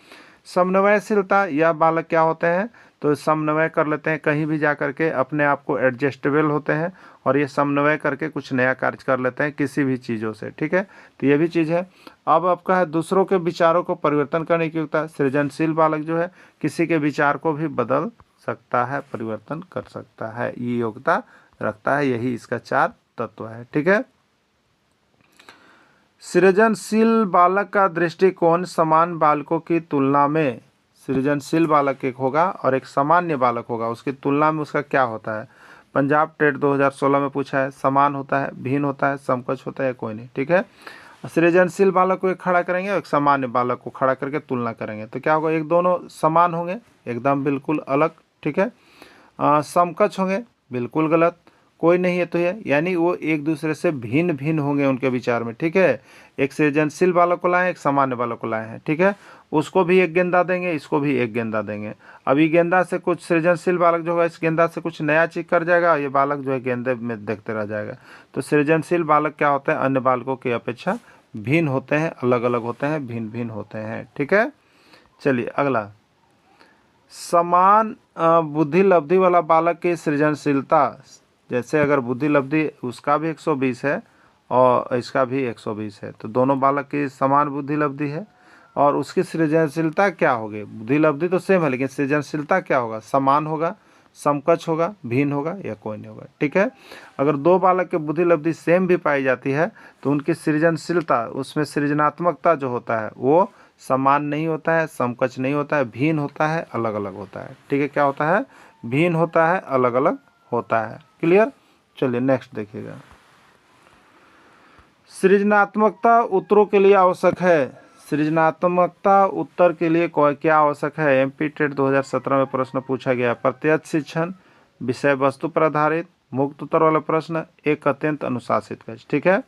समन्वयशीलता, यह बालक क्या होते हैं, तो समन्वय कर लेते हैं, कहीं भी जा करके अपने आप को एडजस्टेबल होते हैं और ये समन्वय करके कुछ नया कार्य कर लेते हैं किसी भी चीज़ों से, ठीक है। तो ये भी चीज़ है। अब आपका है दूसरों के विचारों को परिवर्तन करने की योग्यता। सृजनशील बालक जो है किसी के विचार को भी बदल सकता है, परिवर्तन कर सकता है, ये योग्यता रखता है। यही इसका 4 तत्व है, ठीक है। सृजनशील बालक का दृष्टिकोण समान बालकों की तुलना में, सृजनशील बालक एक होगा और एक सामान्य बालक होगा, उसकी तुलना में उसका क्या होता है। पंजाब टेट 2016 में पूछा है, समान होता है, भिन्न होता है, समकक्ष होता है, कोई नहीं, ठीक है। सृजनशील बालक को एक खड़ा करेंगे और एक सामान्य बालक को खड़ा करके तुलना करेंगे तो क्या होगा, एक दोनों समान होंगे, एकदम बिल्कुल अलग, ठीक है। समकक्ष होंगे, बिल्कुल गलत, कोई नहीं है तो ये, यानी वो एक दूसरे से भिन्न भिन्न होंगे उनके विचार में, ठीक है। एक सृजनशील बालक को लाए, एक सामान्य बालक को लाए हैं, ठीक है। उसको भी एक गेंदा देंगे, इसको भी एक गेंदा देंगे। अभी गेंदा से कुछ सृजनशील बालक जो होगा इस गेंदा से कुछ नया चीज कर जाएगा, ये बालक जो है गेंदे में देखते रह जाएगा। तो सृजनशील बालक क्या होते हैं, अन्य बालकों की अपेक्षा भिन्न होते हैं, अलग अलग होते हैं, भिन्न भिन्न होते हैं, ठीक है। चलिए अगला, समान बुद्धि लब्धि वाला बालक की सृजनशीलता, जैसे अगर बुद्धि लब्धि उसका भी 120 है और इसका भी 120 है तो दोनों बालक की समान बुद्धि लब्धि है और उसकी सृजनशीलता क्या होगी, बुद्धि लब्धि तो सेम है लेकिन सृजनशीलता क्या होगा, समान होगा, समकक्ष होगा, भिन्न होगा या कोई नहीं होगा, ठीक है। अगर दो बालक के बुद्धि लब्धि सेम भी पाई जाती है तो उनकी सृजनशीलता, उसमें सृजनात्मकता जो होता है वो समान नहीं होता है, समकक्ष नहीं होता है, भिन्न होता है, अलग अलग होता है, ठीक है। क्या होता है, भिन्न होता है, अलग अलग होता है, क्लियर। चलिए नेक्स्ट देखिएगा, सृजनात्मकता उत्तरों के लिए आवश्यक है। सृजनात्मकता उत्तर के लिए क्या आवश्यक है, एमपी टेट 2017 में प्रश्न पूछा गया। प्रत्यक्ष शिक्षण, विषय वस्तु पर आधारित, मुक्त उत्तर वाला प्रश्न, एक अत्यंत अनुशासित कैच, ठीक है।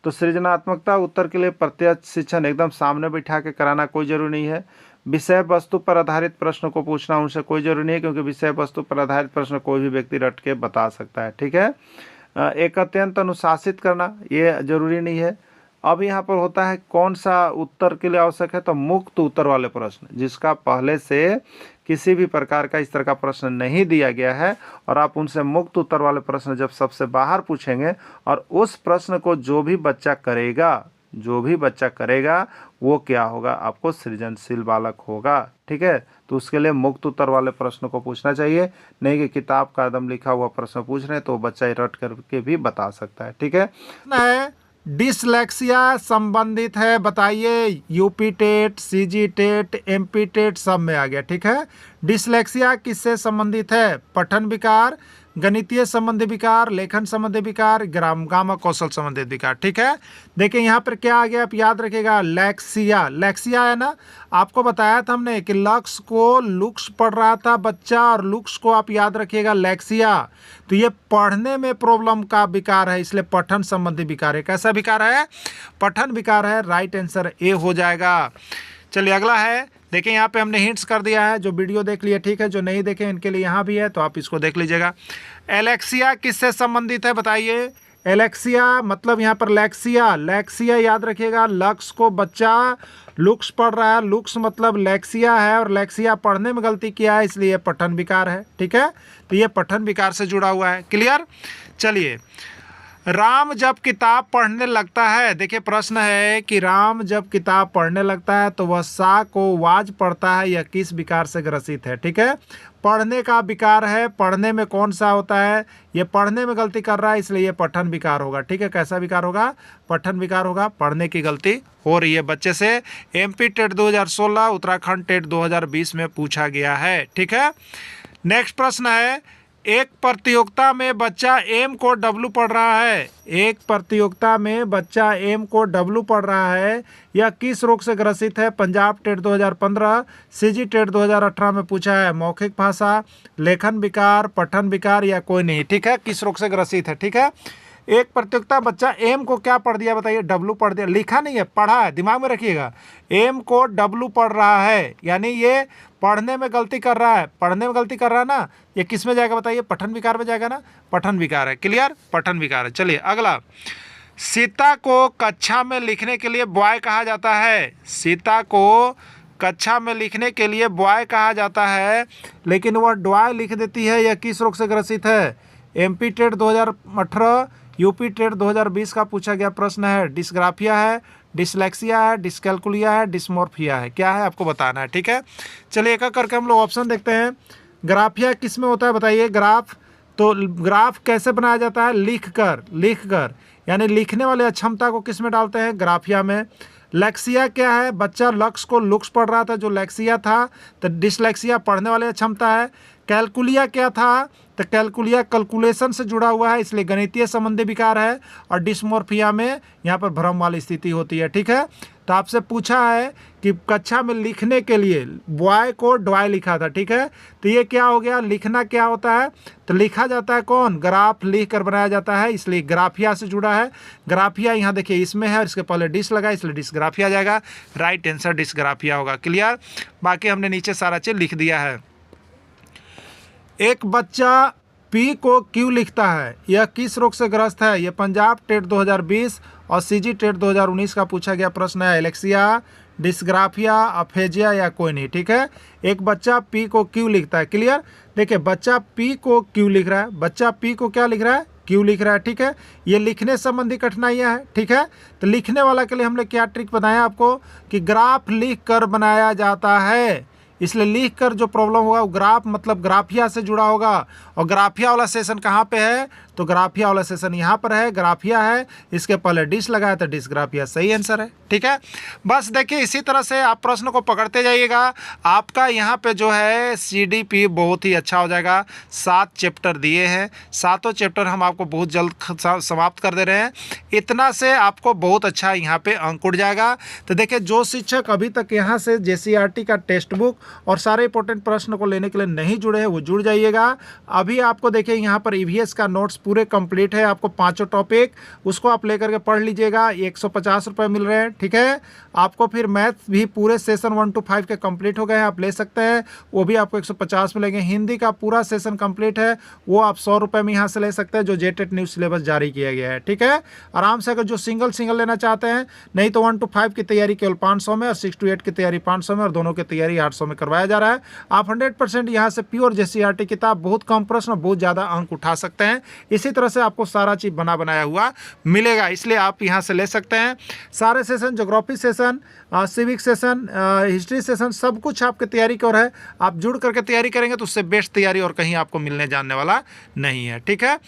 तो सृजनात्मकता उत्तर के लिए प्रत्यक्ष शिक्षण एकदम सामने बैठा के कराना कोई जरूरी नहीं है। विषय वस्तु पर आधारित प्रश्न को पूछना उनसे कोई जरूरी नहीं है क्योंकि विषय वस्तु पर आधारित प्रश्न कोई भी व्यक्ति रट के बता सकता है, ठीक है। एक अत्यंत अनुशासित करना ये जरूरी नहीं है। अब यहाँ पर होता है कौन सा उत्तर के लिए आवश्यक है, तो मुक्त उत्तर वाले प्रश्न जिसका पहले से किसी भी प्रकार का इस तरह का प्रश्न नहीं दिया गया है और आप उनसे मुक्त उत्तर वाले प्रश्न जब सबसे बाहर पूछेंगे और उस प्रश्न को जो भी बच्चा करेगा वो क्या होगा, आपको सृजनशील बालक होगा, ठीक है। तो उसके लिए मुक्त उत्तर वाले प्रश्न को पूछना चाहिए, नहीं कि किताब का एकदम लिखा हुआ प्रश्न पूछ रहे हैं तो बच्चा रट करके भी बता सकता है, ठीक है। डिसलेक्सिया संबंधित है, बताइए। UP TET, CG TET, MP TET सब में आ गया, ठीक है। डिसलेक्सिया किससे संबंधित है, पठन विकार, गणितीय संबंधी विकार, लेखन संबंधी विकार, ग्राम कौशल संबंधित विकार, ठीक है। देखिए यहाँ पर क्या आ गया, आप याद रखिएगा, लैक्सिया है ना, आपको बताया था हमने कि लक्ष्य को लुक्स पढ़ रहा था बच्चा और लुक्स को आप याद रखिएगा लैक्सिया, तो ये पढ़ने में प्रॉब्लम का विकार है, इसलिए पठन संबंधी विकार है। कैसा विकार है, पठन विकार है, राइट आंसर ए हो जाएगा। चलिए अगला है, देखिए यहाँ पे हमने हिंट्स कर दिया है, जो वीडियो देख लिए ठीक है, जो नहीं देखे इनके लिए यहाँ भी है तो आप इसको देख लीजिएगा। एलेक्सिया किससे संबंधित है, बताइए। एलेक्सिया मतलब यहाँ पर लैक्सिया याद रखिएगा, लक्ष्य को बच्चा लुक्स पढ़ रहा है, लुक्स मतलब लैक्सिया है और लैक्सिया पढ़ने में गलती किया है इसलिए पठन विकार है, ठीक है। तो ये पठन विकार से जुड़ा हुआ है, क्लियर। चलिए, राम जब किताब पढ़ने लगता है, देखिए प्रश्न है कि राम जब किताब पढ़ने लगता है तो वह सा को वाज पढ़ता है, यह किस विकार से ग्रसित है, ठीक है। पढ़ने का विकार है, पढ़ने में कौन सा होता है, ये पढ़ने में गलती कर रहा है इसलिए ये पठन विकार होगा, ठीक है। कैसा विकार होगा, पठन विकार होगा, पढ़ने की गलती हो रही है बच्चे से। एमपी टेट 2016, उत्तराखंड टेट 2020 में पूछा गया है, ठीक है। नेक्स्ट प्रश्न है, एक प्रतियोगिता में बच्चा एम को डब्लू पढ़ रहा है, एक प्रतियोगिता में बच्चा एम को डब्लू पढ़ रहा है, यह किस रोग से ग्रसित है। पंजाब टेट 2015, सीजी टेट 2018 में पूछा है। मौखिक भाषा, लेखन विकार, पठन विकार या कोई नहीं, ठीक है। किस रोग से ग्रसित है, ठीक है। एक प्रतियोगिता बच्चा एम को क्या पढ़ दिया बताइए, डब्लू पढ़ दिया, लिखा नहीं है, पढ़ा है, दिमाग में रखिएगा। एम को डब्लू पढ़ रहा है, यानी ये पढ़ने में गलती कर रहा है, पढ़ने में गलती कर रहा है ना, ये किस में जाएगा बताइए, पठन विकार में जाएगा ना, पठन विकार है, क्लियर, पठन विकार है। चलिए अगला, सीता को कक्षा में लिखने के लिए बॉय कहा जाता है, सीता को कक्षा में लिखने के लिए बॉय कहा जाता है, लेकिन वह डॉय लिख देती है, यह किस रोग से ग्रसित है। एमपी टेट 2018, यूपी टेट 2020 का पूछा गया प्रश्न है, डिस्ग्राफिया है, डिसलेक्सिया है, डिस्कैल्कुलिया है, डिस्मोर्फिया है, क्या है आपको बताना है, ठीक है। चलिए एक एक करके हम लोग ऑप्शन देखते हैं। ग्राफिया किस में होता है बताइए, ग्राफ, तो ग्राफ कैसे बनाया जाता है, लिख कर, यानी लिखने वाले अक्षमता को किस में डालते हैं, ग्राफिया में। लेक्सिया क्या है, बच्चा लक्स को लुक्स पढ़ रहा था, जो लेक्सिया था, तो डिसलेक्सिया पढ़ने वाले अक्षमता है। कैलकुलिया क्या था, तो कैलकुलिया कैलकुलेशन से जुड़ा हुआ है, इसलिए गणितीय संबंधी विकार है। और डिस्मोर्फिया में यहाँ पर भ्रम वाली स्थिति होती है, ठीक है। तो आपसे पूछा है कि कक्षा में लिखने के लिए बॉय को डॉय लिखा था, ठीक है, तो ये क्या हो गया, लिखना क्या होता है, तो लिखा जाता है कौन, ग्राफ लिख कर बनाया जाता है, इसलिए ग्राफिया से जुड़ा है। ग्राफिया यहाँ देखिए इसमें है और इसके पहले डिस लगा, इसलिए डिस्ग्राफिया आ जाएगा, राइट आंसर डिस्ग्राफिया होगा, क्लियर। बाकी हमने नीचे सारा चीज लिख दिया है। एक बच्चा पी को क्यों लिखता है, यह किस रोग से ग्रस्त है, यह पंजाब टेट 2020 और सीजी टेट 2019 का पूछा गया प्रश्न है। एलेक्सिया, डिस्ग्राफिया, अफेजिया या कोई नहीं, ठीक है। एक बच्चा पी को क्यों लिखता है, क्लियर। देखिए बच्चा पी को क्यों लिख रहा है, बच्चा पी को क्या लिख रहा है, क्यों लिख रहा है, ठीक है। ये लिखने संबंधी कठिनाइयाँ हैं, ठीक है। तो लिखने वाला के लिए हमने क्या ट्रिक बताया आपको कि ग्राफ लिख कर बनाया जाता है, इसलिए लिख कर जो प्रॉब्लम होगा वो ग्राफ मतलब ग्राफिया से जुड़ा होगा। और ग्राफिया वाला सेशन कहाँ पे है, तो ग्राफिया वाला सेशन यहाँ पर है, ग्राफिया है, इसके पहले डिस लगाया तो डिस्ग्राफिया सही आंसर है, ठीक है। बस देखिए इसी तरह से आप प्रश्न को पकड़ते जाइएगा, आपका यहाँ पे जो है CDP बहुत ही अच्छा हो जाएगा। 7 चैप्टर दिए हैं, 7 चैप्टर हम आपको बहुत जल्द समाप्त कर दे रहे हैं, इतना से आपको बहुत अच्छा यहाँ पे अंक उड़ जाएगा। तो देखिए जो शिक्षक अभी तक यहाँ से JCRT का टेक्स्ट बुक और सारे इंपॉर्टेंट प्रश्न को लेने के लिए नहीं जुड़े हैं वो जुड़ जाइएगा। अभी आपको देखिए यहाँ पर EVS का नोट्स पूरे कंप्लीट है, आपको 5 टॉपिक उसको आप लेकर के पढ़ लीजिएगा, 150 रुपये मिल रहे हैं, ठीक है। आपको फिर मैथ भी पूरे सेशन 1 to 5 के कंप्लीट हो गए हैं, आप ले सकते हैं, वो भी आपको 150 मिलेंगे। हिंदी का पूरा सेशन कंप्लीट है, वो आप 100 रुपये में यहाँ से ले सकते हैं, जो JTET न्यू सिलेबस जारी किया गया है, ठीक है। आराम से अगर जो सिंगल लेना चाहते हैं, नहीं तो 1 to 5 की तैयारी केवल 500 में और 6 to 8 की तैयारी 500 में और दोनों की तैयारी 800 में करवाया जा रहा है। आप 100% यहाँ से प्योर JCRT किताब, बहुत कम प्रश्न, बहुत ज़्यादा अंक उठा सकते हैं। इसी तरह से आपको सारा चीज़ बनाया हुआ मिलेगा, इसलिए आप यहाँ से ले सकते हैं। सारे session, geography session, civic session, history session, सब कुछ आपकी तैयारी की ओर है। आप जुड़ करके तैयारी करेंगे तो उससे बेस्ट तैयारी और कहीं आपको मिलने जानने वाला नहीं है, ठीक है।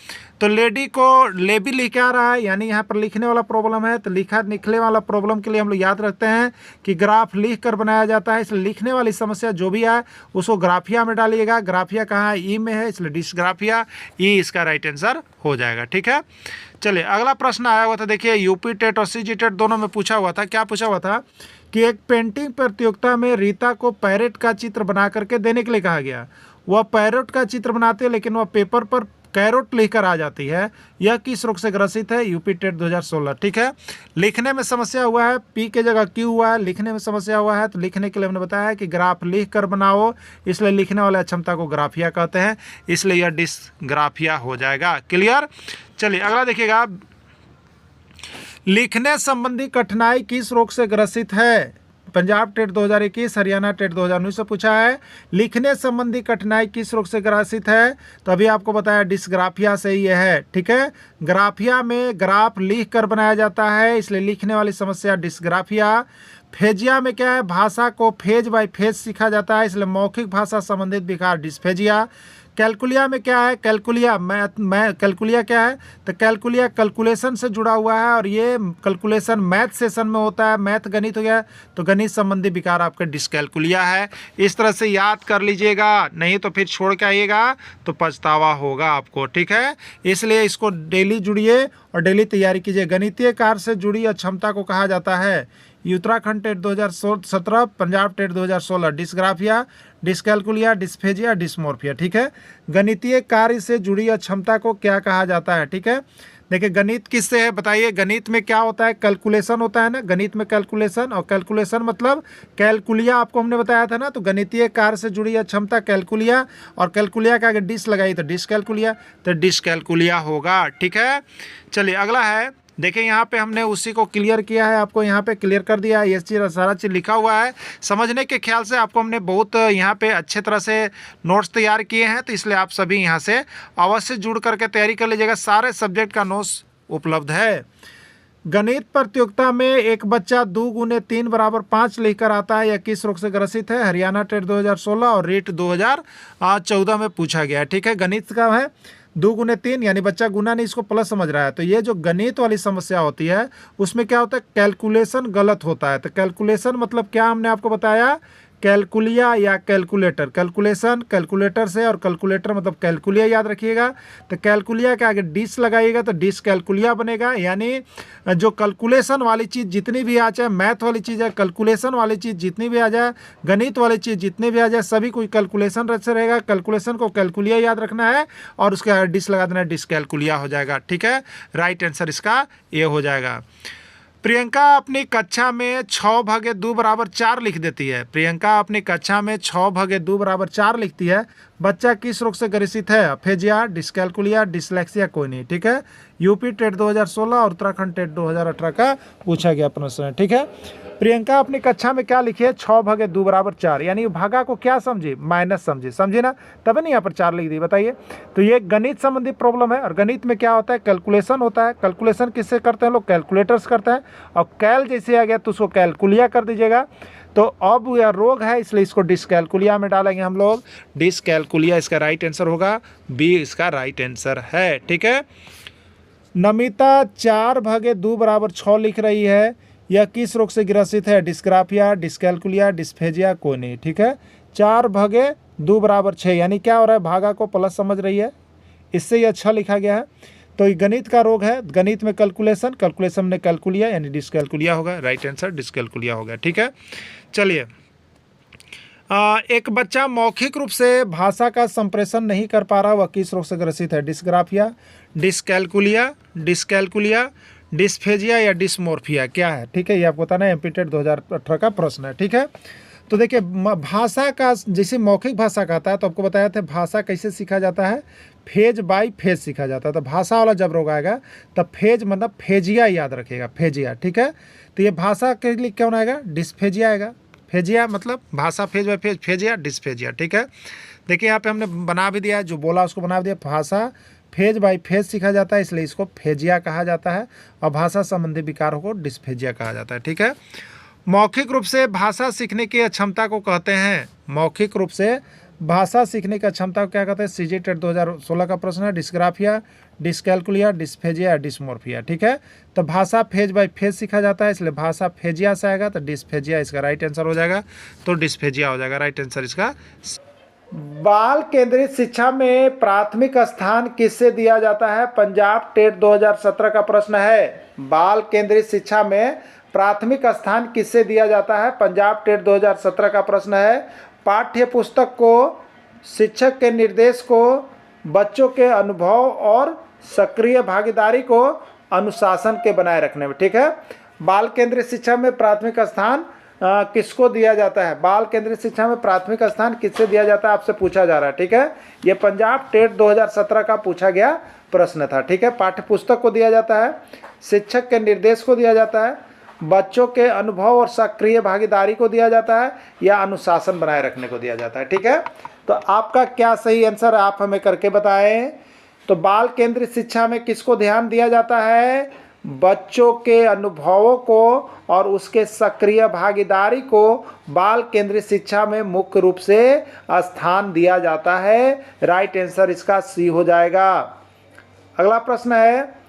तो लेडी को लेबी लिख आ रहा है, यानी यहाँ पर लिखने वाला प्रॉब्लम है, तो लिखने वाला प्रॉब्लम के लिए हम लोग याद रखते हैं कि ग्राफ लिख कर बनाया जाता है, इसलिए लिखने वाली समस्या जो भी है उसको ग्राफिया में डालिएगा। ग्राफिया कहाँ है, ई में है, इसलिए डिस्ग्राफिया, ई इसका राइट आंसर हो जाएगा, ठीक है। चलिए अगला प्रश्न आया हुआ था, देखिए यूपी टेट और CG टेट दोनों में पूछा हुआ था। क्या पूछा हुआ था कि एक पेंटिंग प्रतियोगिता में रीता को पैरेट का चित्र बना करके देने के लिए कहा गया। वह पैरेट का चित्र बनाती है, लेकिन वह पेपर पर कैरोट लिखकर आ जाती है, यह किस रोग से ग्रसित है, यूपी टेट 2016, ठीक है। लिखने में समस्या हुआ है, पी के जगह क्यू हुआ है, लिखने में समस्या हुआ है, तो लिखने के लिए हमने बताया है कि ग्राफ लिख कर बनाओ, इसलिए लिखने वाले अक्षमता को ग्राफिया कहते हैं, इसलिए यह डिस्ग्राफिया हो जाएगा, क्लियर। चलिए अगला देखिएगा, लिखने संबंधी कठिनाई किस रोग से ग्रसित है। पंजाब टेट 2021, हरियाणा टेट 2019 से पूछा है, लिखने संबंधी कठिनाई किस रोग से ग्रसित है, तो अभी आपको बताया डिस्ग्राफिया से ही है, ठीक है। ग्राफिया में ग्राफ लिख कर बनाया जाता है, इसलिए लिखने वाली समस्या डिस्ग्राफिया। फेजिया में क्या है, भाषा को फेज बाय फेज सीखा जाता है, इसलिए मौखिक भाषा संबंधित विकार डिस्फेजिया। कैलकुलिया में क्या है, कैलकुलिया कैलकुलिया क्या है, तो कैलकुलिया कैलकुलेशन से जुड़ा हुआ है, और ये कैलकुलेशन मैथ सेशन में होता है, मैथ गणित हो गया, तो गणित संबंधी विकार आपका डिस्कैलकुलिया है। इस तरह से याद कर लीजिएगा, नहीं तो फिर छोड़ के आइएगा तो पछतावा होगा आपको, ठीक है। इसलिए इसको डेली जुड़िए और डेली तैयारी कीजिए। गणितीय कार्य से जुड़ी अक्षमता को कहा जाता है Uttarakhand TET 2017, Punjab TET 2016, dysgraphia, dyscalculia, dysphagia, dysmorphia, ठीक है। गणितीय कार्य से जुड़ी अक्षमता को क्या कहा जाता है, ठीक है। देखिए गणित किससे है बताइए, गणित में क्या होता है, कैलकुलेशन होता है ना, गणित में कैलकुलेशन, और कैलकुलेशन मतलब कैलकुलिया आपको हमने बताया था ना, तो गणितीय कार्य से जुड़ी है क्षमता कैलकुलिया, और कैलकुलिया के आगे डिस लगाई तो डिस कैलकुलिया, तो डिस कैलकुलिया होगा। ठीक है, चलिए अगला है, देखिए यहाँ पे हमने उसी को क्लियर किया है, आपको यहाँ पे क्लियर कर दिया है, ये चीज़ सारा चीज़ लिखा हुआ है। समझने के ख्याल से आपको हमने बहुत यहाँ पे अच्छे तरह से नोट्स तैयार किए हैं, तो इसलिए आप सभी यहाँ से अवश्य जुड़ करके तैयारी कर लीजिएगा। सारे सब्जेक्ट का नोट्स उपलब्ध है। गणित प्रतियोगिता में एक बच्चा 2 गुने 3 बराबर 5 लेकर आता है, यह किस रोग से ग्रसित है? हरियाणा टेट 2016 और रीट 2014 में पूछा गया है। ठीक है, गणित का है 2 गुने 3, यानी बच्चा गुना नहीं इसको प्लस समझ रहा है। तो ये जो गणित वाली समस्या होती है उसमें क्या होता है, कैलकुलेशन गलत होता है। तो कैलकुलेशन मतलब क्या हमने आपको बताया, कैलकुलिया या कैलकुलेटर, कैलकुलेशन कैलकुलेटर से, और कैलकुलेटर मतलब कैलकुलिया याद रखिएगा। तो कैलकुलिया के आगे डिस लगाइएगा तो डिस कैलकुलिया बनेगा, यानी जो कैलकुलेशन वाली चीज़ जितनी भी आ जाए, मैथ वाली चीज़ है, कैलकुलेशन वाली चीज़ जितनी भी आ जाए, गणित वाली चीज़ जितनी भी आ जाए, सभी कोई कैलकुलेशन से रहेगा। कैलकुलेशन को कैलकुलिया याद रखना है और उसके आगे डिस लगा देना है, डिस कैलकुलिया हो जाएगा। ठीक है, राइट आंसर इसका ये हो जाएगा। प्रियंका अपनी कक्षा में 6/2 बराबर 4 लिख देती है। प्रियंका अपनी कक्षा में 6/2 बराबर 4 लिखती है। बच्चा किस रोग से ग्रसित है? अफेजिया, डिस्कैलकुलिया, डिसलेक्सिया, कोई नहीं। ठीक है, यूपी टेट 2016 और उत्तराखंड टेट 2018 का पूछा गया प्रश्न है। ठीक है, प्रियंका अपनी कक्षा में क्या लिखी है? 6/2 बराबर 4, यानी भागा को क्या समझी? माइनस समझी, समझी ना, तब नहीं यहाँ पर 4 लिख दी। बताइए, तो ये गणित संबंधी प्रॉब्लम है, और गणित में क्या होता है, कैलकुलेशन होता है। कैलकुलेशन किससे करते हैं लोग? कैलकुलेटर्स करते हैं, और कैल जैसे आ गया तो उसको कैलकुलिया कर दीजिएगा। तो अब यह रोग है, इसलिए इसको डिसकैलकुलिया में डालेंगे हम लोग, डिसकैलकुलिया इसका राइट आंसर होगा, बी इसका राइट आंसर है। ठीक है, नमिता 4/2 बराबर 6 लिख रही है, यह किस रोग से ग्रसित है? डिस्ग्राफिया, डिस्कैलकुलिया, डिस्फेजिया, कोई नहीं। ठीक है, 4/2 बराबर 6, यानी क्या हो रहा है, भागा को प्लस समझ रही है, इससे यह 6 लिखा गया है। तो ये गणित का रोग है, गणित में कैलकुलेशन, कैलकुलेशन में कैलकुलिया, यानी डिस्कैलकुलिया होगा, राइट आंसर डिस्कैलकुलिया होगा। ठीक है, चलिए एक बच्चा मौखिक रूप से भाषा का संप्रेषण नहीं कर पा रहा, वह किस रोग से ग्रसित है? डिस्ग्राफिया, डिस्कैलकुलिया, डिस्कैलकुलिया, डिस्फेजिया या डिस्मोर्फिया, क्या है? ठीक है, ये आपको बताना है, एमपी टेट 2018 का प्रश्न है। ठीक है, तो देखिए भाषा का, जैसे मौखिक भाषा का आता है, तो आपको बताया था भाषा कैसे सीखा जाता है, फेज बाय फेज सीखा जाता है। तो भाषा वाला जब रोग आएगा तब फेज मतलब फेजिया याद रखिएगा, फेजिया। ठीक है, तो ये भाषा के लिए कौन आएगा? डिस्फेजिया आएगा। फेजिया मतलब भाषा फेज बाय फेज, फेजिया डिस्फेजिया। ठीक है, देखिए यहाँ पे हमने बना भी दिया, जो बोला उसको बना दिया। भाषा फेज बाय फेज सीखा जाता है, इसलिए इसको फेजिया कहा जाता है, और भाषा संबंधी विकारों को डिस्फेजिया कहा जाता है। ठीक है, मौखिक रूप से भाषा सीखने की क्षमता को कहते हैं, मौखिक रूप से भाषा सीखने की क्षमता को क्या कहते हैं? सीजी टेट 2016 का प्रश्न है, डिस्ग्राफिया, डिस्कैलकुलिया, डिस्फेजिया, डिस्मोर्फिया। ठीक है, तो भाषा फेज बाय फेज सीखा जाता है, इसलिए भाषा फेजिया से आएगा, तो डिस्फेजिया इसका राइट आंसर हो जाएगा, तो डिस्फेजिया हो जाएगा राइट आंसर इसका। बाल केंद्रित शिक्षा में प्राथमिक स्थान किससे दिया जाता है? पंजाब टेट 2017 का प्रश्न है। बाल केंद्रित शिक्षा में प्राथमिक स्थान किससे दिया जाता है? पंजाब टेट 2017 का प्रश्न है। पाठ्य पुस्तक को, शिक्षक के निर्देश को, बच्चों के अनुभव और सक्रिय भागीदारी को अनुशासन के बनाए रखने में। ठीक है, बाल केंद्रित शिक्षा में प्राथमिक स्थान किसको दिया जाता है? बाल केंद्रित शिक्षा में प्राथमिक स्थान किससे दिया जाता है, आपसे पूछा जा रहा है। ठीक है, ये पंजाब टेट 2017 का पूछा गया प्रश्न था। ठीक है, पाठ्य पुस्तक को दिया जाता है, शिक्षक के निर्देश को दिया जाता है, बच्चों के अनुभव और सक्रिय भागीदारी को दिया जाता है, या अनुशासन बनाए रखने को दिया जाता है। ठीक है, तो आपका क्या सही आंसर आप हमें करके बताएं। तो बाल केंद्रित शिक्षा में किसको ध्यान दिया जाता है? बच्चों के अनुभवों को और उसके सक्रिय भागीदारी को बाल केंद्रित शिक्षा में मुख्य रूप से स्थान दिया जाता है। राइट आंसर इसका सी हो जाएगा। अगला प्रश्न है,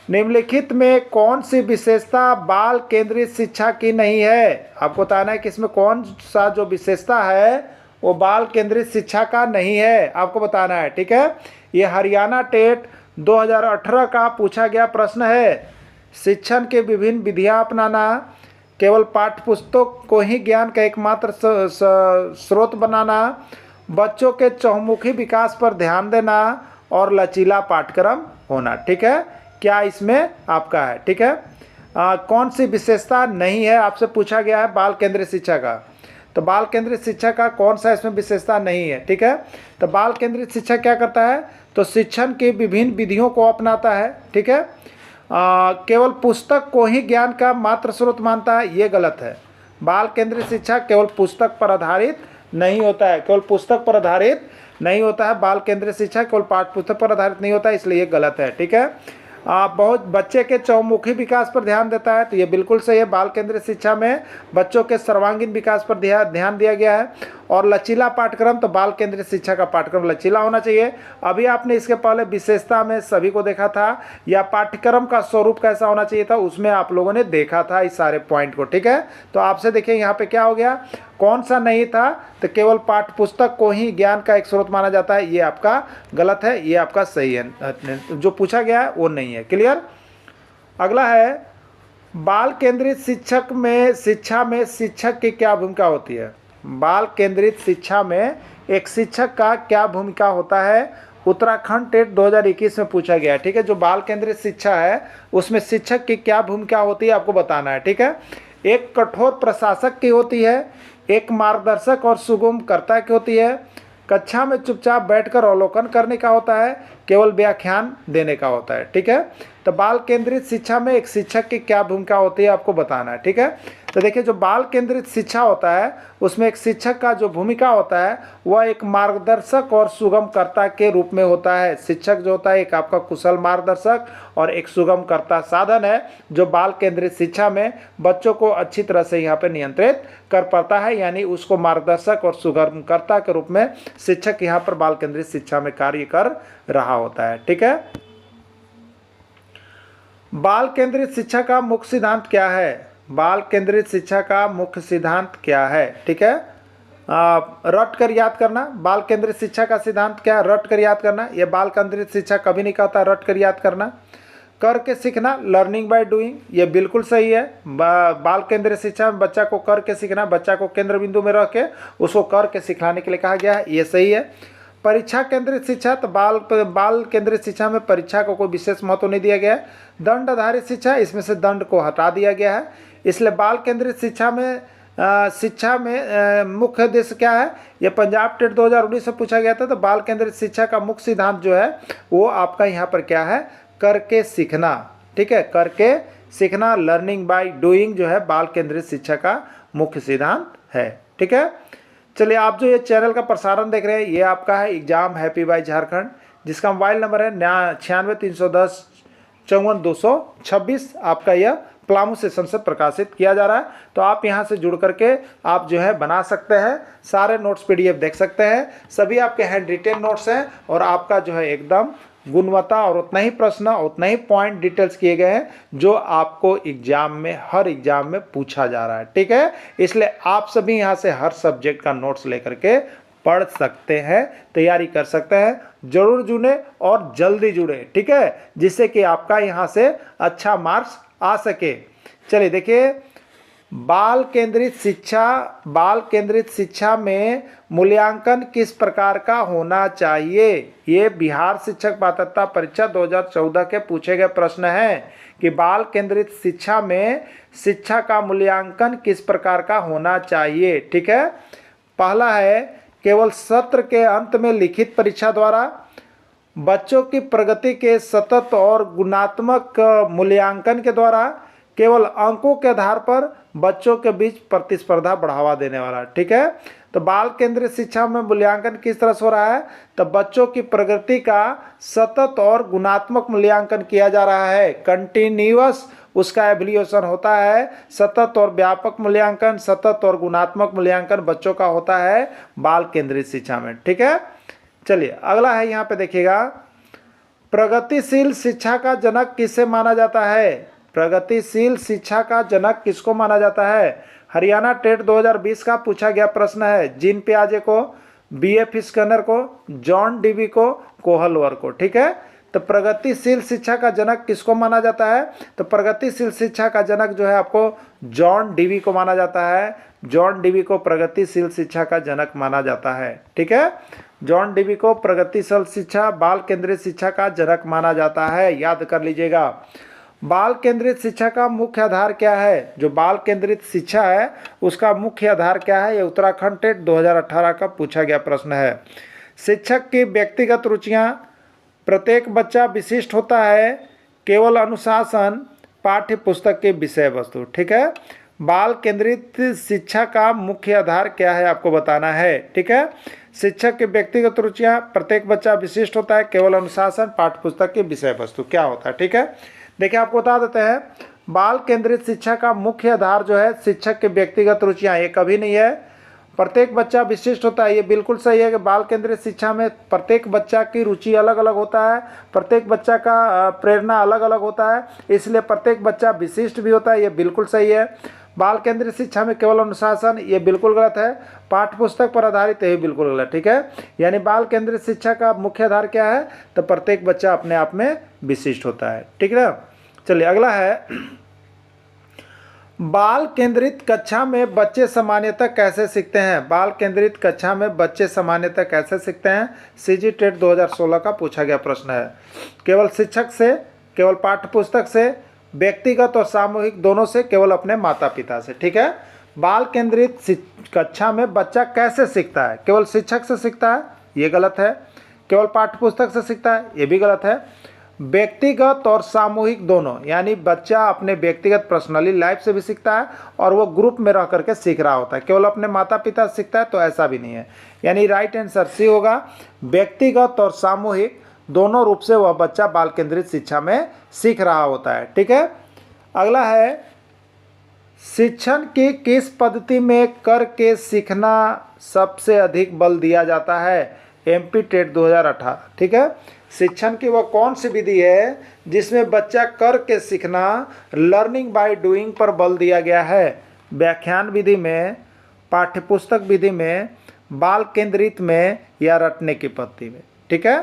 निम्नलिखित में कौन सी विशेषता बाल केंद्रित शिक्षा की नहीं है? आपको बताना है कि इसमें कौन सा जो विशेषता है वो बाल केंद्रित शिक्षा का नहीं है, आपको बताना है। ठीक है, ये हरियाणा टेट 2018 का पूछा गया प्रश्न है। शिक्षण के विभिन्न विधियां अपनाना, केवल पाठ्यपुस्तक को ही ज्ञान का एकमात्र स्रोत बनाना, बच्चों के चहुमुखी विकास पर ध्यान देना, और लचीला पाठ्यक्रम होना। ठीक है, क्या इसमें आपका है, ठीक है। कौन सी विशेषता नहीं है आपसे पूछा गया है बाल केंद्रित शिक्षा का, तो बाल केंद्रित शिक्षा का कौन सा इसमें विशेषता नहीं है, ठीक है। तो बाल केंद्रित शिक्षा क्या करता है, तो शिक्षण की विभिन्न विधियों को अपनाता है, ठीक है। केवल पुस्तक को ही ज्ञान का मात्र स्रोत मानता है, ये गलत है। बाल केंद्रित शिक्षा केवल पुस्तक पर आधारित नहीं होता है, केवल पुस्तक पर आधारित नहीं होता है। बाल केंद्रित शिक्षा केवल पाठ्य पुस्तक पर आधारित नहीं होता है, इसलिए ये गलत है, ठीक है। बहुत बच्चे के चौमुखी विकास पर ध्यान देता है, तो ये बिल्कुल सही है। बाल केंद्रित शिक्षा में बच्चों के सर्वांगीण विकास पर ध्यान दिया गया है। और लचीला पाठ्यक्रम, तो बाल केंद्रित शिक्षा का पाठ्यक्रम लचीला होना चाहिए। अभी आपने इसके पहले विशेषता में सभी को देखा था, या पाठ्यक्रम का स्वरूप कैसा होना चाहिए था, उसमें आप लोगों ने देखा था इस सारे पॉइंट को, ठीक है। तो आपसे देखिए यहाँ पे क्या हो गया, कौन सा नहीं था, तो केवल पाठ्य पुस्तक को ही ज्ञान का एक स्रोत माना जाता है, ये आपका गलत है, ये आपका सही है। जो पूछा गया है वो नहीं है। क्लियर। अगला है, बाल केंद्रित शिक्षा में शिक्षक की क्या भूमिका होती है। बाल केंद्रित शिक्षा में एक शिक्षक का क्या भूमिका होता है, उत्तराखंड टेट 2021 में पूछा गया है, ठीक है। जो बाल केंद्रित शिक्षा है उसमें शिक्षक की क्या भूमिका होती है आपको बताना है, ठीक है। एक कठोर प्रशासक की होती है, एक मार्गदर्शक और सुगमकर्ता की होती है, कक्षा में चुपचाप बैठकर अवलोकन करने का होता है, केवल व्याख्यान देने का होता है, ठीक है। तो बाल केंद्रित शिक्षा में एक शिक्षक की क्या भूमिका होती है आपको बताना है, ठीक है। तो देखिए, जो बाल केंद्रित शिक्षा होता है उसमें एक शिक्षक का जो भूमिका होता है वह एक मार्गदर्शक और सुगमकर्ता के रूप में होता है। शिक्षक जो होता है एक आपका कुशल मार्गदर्शक और एक सुगमकर्ता साधन है, जो बाल केंद्रित शिक्षा में बच्चों को अच्छी तरह से यहाँ पे नियंत्रित कर पाता है, यानी उसको मार्गदर्शक और सुगमकर्ता के रूप में शिक्षक यहाँ पर बाल केंद्रित शिक्षा में कार्य कर रहा होता है, ठीक है। बाल केंद्रित शिक्षा का मुख्य सिद्धांत क्या है। बाल केंद्रित शिक्षा का मुख्य सिद्धांत क्या है, ठीक है। रट कर याद करना। बाल केंद्रित शिक्षा का सिद्धांत क्या है, रट कर याद करना। ये बाल केंद्रित शिक्षा कभी नहीं कहता रट कर याद करना। करके सीखना, लर्निंग बाय डूइंग, ये बिल्कुल सही है। बाल केंद्रित शिक्षा में बच्चा को करके सीखना, बच्चा को केंद्र बिंदु में रख के उसको करके सिखाने के लिए कहा गया है, ये सही है। परीक्षा केंद्रित शिक्षा, तो बाल केंद्रित शिक्षा में परीक्षा को कोई विशेष महत्व नहीं दिया गया है। दंड आधारित शिक्षा, इसमें से दंड को हटा दिया गया है, इसलिए बाल केंद्रित शिक्षा में मुख्य उद्देश्य क्या है, ये पंजाब टेट 2019 से पूछा गया था। तो बाल केंद्रित शिक्षा का मुख्य सिद्धांत जो है वो आपका यहाँ पर क्या है, करके सीखना, ठीक है। करके सीखना, लर्निंग बाय डूइंग जो है बाल केंद्रित शिक्षा का मुख्य सिद्धांत है, ठीक है। चलिए, आप जो ये चैनल का प्रसारण देख रहे हैं ये आपका है एग्जाम हैप्पी बाय झारखंड, जिसका मोबाइल नंबर है 96-310-54-226। आपका यह प्लामू सेशन से प्रकाशित किया जा रहा है। तो आप यहां से जुड़ करके आप जो है बना सकते हैं, सारे नोट्स पीडीएफ देख सकते हैं, सभी आपके हैंड रिटेन नोट्स हैं, और आपका जो है एकदम गुणवत्ता और उतना ही प्रश्न उतना ही पॉइंट डिटेल्स किए गए हैं जो आपको एग्जाम में, हर एग्जाम में पूछा जा रहा है, ठीक है। इसलिए आप सभी यहाँ से हर सब्जेक्ट का नोट्स लेकर के पढ़ सकते हैं, तैयारी कर सकते हैं। जरूर जुड़े और जल्दी जुड़े, ठीक है, जिससे कि आपका यहाँ से अच्छा मार्क्स आ सके। चलिए देखिए, बाल केंद्रित शिक्षा में मूल्यांकन किस प्रकार का होना चाहिए। ये बिहार शिक्षक पात्रता परीक्षा 2014 के पूछे गए प्रश्न हैं कि बाल केंद्रित शिक्षा में शिक्षा का मूल्यांकन किस प्रकार का होना चाहिए, ठीक है। पहला है, केवल सत्र के अंत में लिखित परीक्षा द्वारा बच्चों की प्रगति के सतत और गुणात्मक मूल्यांकन के द्वारा केवल अंकों के आधार पर बच्चों के बीच प्रतिस्पर्धा बढ़ावा देने वाला, ठीक है। तो बाल केंद्रित शिक्षा में मूल्यांकन किस तरह से हो रहा है, तो बच्चों की प्रगति का सतत और गुणात्मक मूल्यांकन किया जा रहा है, कंटिन्यूअस उसका एवल्यूएशन होता है। सतत और व्यापक मूल्यांकन, सतत और गुणात्मक मूल्यांकन बच्चों का होता है बाल केंद्रित शिक्षा में, ठीक है। चलिए अगला है, यहाँ पे देखिएगा, प्रगतिशील शिक्षा का जनक किसे माना जाता है। प्रगतिशील शिक्षा का जनक किसको माना जाता है। हरियाणा टेट 2020 का पूछा गया प्रश्न है। जीन पियाजे को, बीएफ स्कैनर को, जॉन डीवी को, कोहलवर को, ठीक है। तो प्रगतिशील शिक्षा का जनक किसको माना जाता है, तो प्रगतिशील शिक्षा का जनक जो है आपको जॉन डीवी को माना जाता है। जॉन डीवी को प्रगतिशील शिक्षा का जनक माना जाता है, ठीक है। जॉन डीवी को प्रगतिशील शिक्षा, बाल केंद्रित शिक्षा का जनक माना जाता है, याद कर लीजिएगा। बाल केंद्रित शिक्षा का मुख्य आधार क्या है? जो बाल केंद्रित शिक्षा है उसका मुख्य आधार क्या है? ये उत्तराखंड टेट 2018 का पूछा गया प्रश्न है। शिक्षक की व्यक्तिगत रुचियां, प्रत्येक बच्चा विशिष्ट होता है, केवल अनुशासन, पाठ्य पुस्तक की विषय वस्तु। ठीक है, बाल केंद्रित शिक्षा का मुख्य आधार क्या है आपको बताना है। ठीक है, शिक्षक की व्यक्तिगत रुचियां, प्रत्येक बच्चा विशिष्ट होता है, केवल अनुशासन, पाठ्य पुस्तक की विषय वस्तु क्या होता है। ठीक है, देखिए आपको बता देते हैं, बाल केंद्रित शिक्षा का मुख्य आधार जो है शिक्षक की व्यक्तिगत रुचियां, ये कभी नहीं है। प्रत्येक बच्चा विशिष्ट होता है, ये बिल्कुल सही है कि बाल केंद्रित शिक्षा में प्रत्येक बच्चा की रुचि अलग अलग होता है, प्रत्येक बच्चा का प्रेरणा अलग अलग होता है, इसलिए प्रत्येक बच्चा विशिष्ट भी होता है, ये बिल्कुल सही है। बाल केंद्रित शिक्षा में केवल अनुशासन, ये बिल्कुल गलत है। पाठ्य पुस्तक पर आधारित, ये बिल्कुल गलत। ठीक है, यानी बाल केंद्रित शिक्षा का मुख्य आधार क्या है? तो प्रत्येक बच्चा अपने आप में विशिष्ट होता है। ठीक है ना, चलिए अगला है, बाल केंद्रित कक्षा में बच्चे सामान्यतः कैसे सीखते हैं? बाल केंद्रित कक्षा में बच्चे सामान्यतः कैसे सीखते हैं? सीजी टेट 2016 का पूछा गया प्रश्न है। केवल शिक्षक से, केवल पाठ्य पुस्तक से, व्यक्तिगत और सामूहिक दोनों से, केवल अपने माता पिता से। ठीक है, बाल केंद्रित कक्षा में बच्चा कैसे सीखता है? केवल शिक्षक से सीखता है, ये गलत है। केवल पाठ्य पुस्तक से सीखता है, ये भी गलत है। व्यक्तिगत और सामूहिक दोनों, यानी बच्चा अपने व्यक्तिगत पर्सनली लाइफ से भी सीखता है और वो ग्रुप में रह करके सीख रहा होता है। केवल अपने माता पिता से सीखता है तो ऐसा भी नहीं है, यानी राइट आंसर सी होगा। व्यक्तिगत और सामूहिक दोनों रूप से वह बच्चा बाल केंद्रित शिक्षा में सीख रहा होता है। ठीक है, अगला है, शिक्षण की किस पद्धति में करके सीखना सबसे अधिक बल दिया जाता है? MP TET 2018। ठीक है, शिक्षण की वह कौन सी विधि है जिसमें बच्चा करके सीखना, लर्निंग बाय डूइंग पर बल दिया गया है? व्याख्यान विधि में, पाठ्यपुस्तक विधि में, बाल केंद्रित में, या रटने की पद्धति में? ठीक है,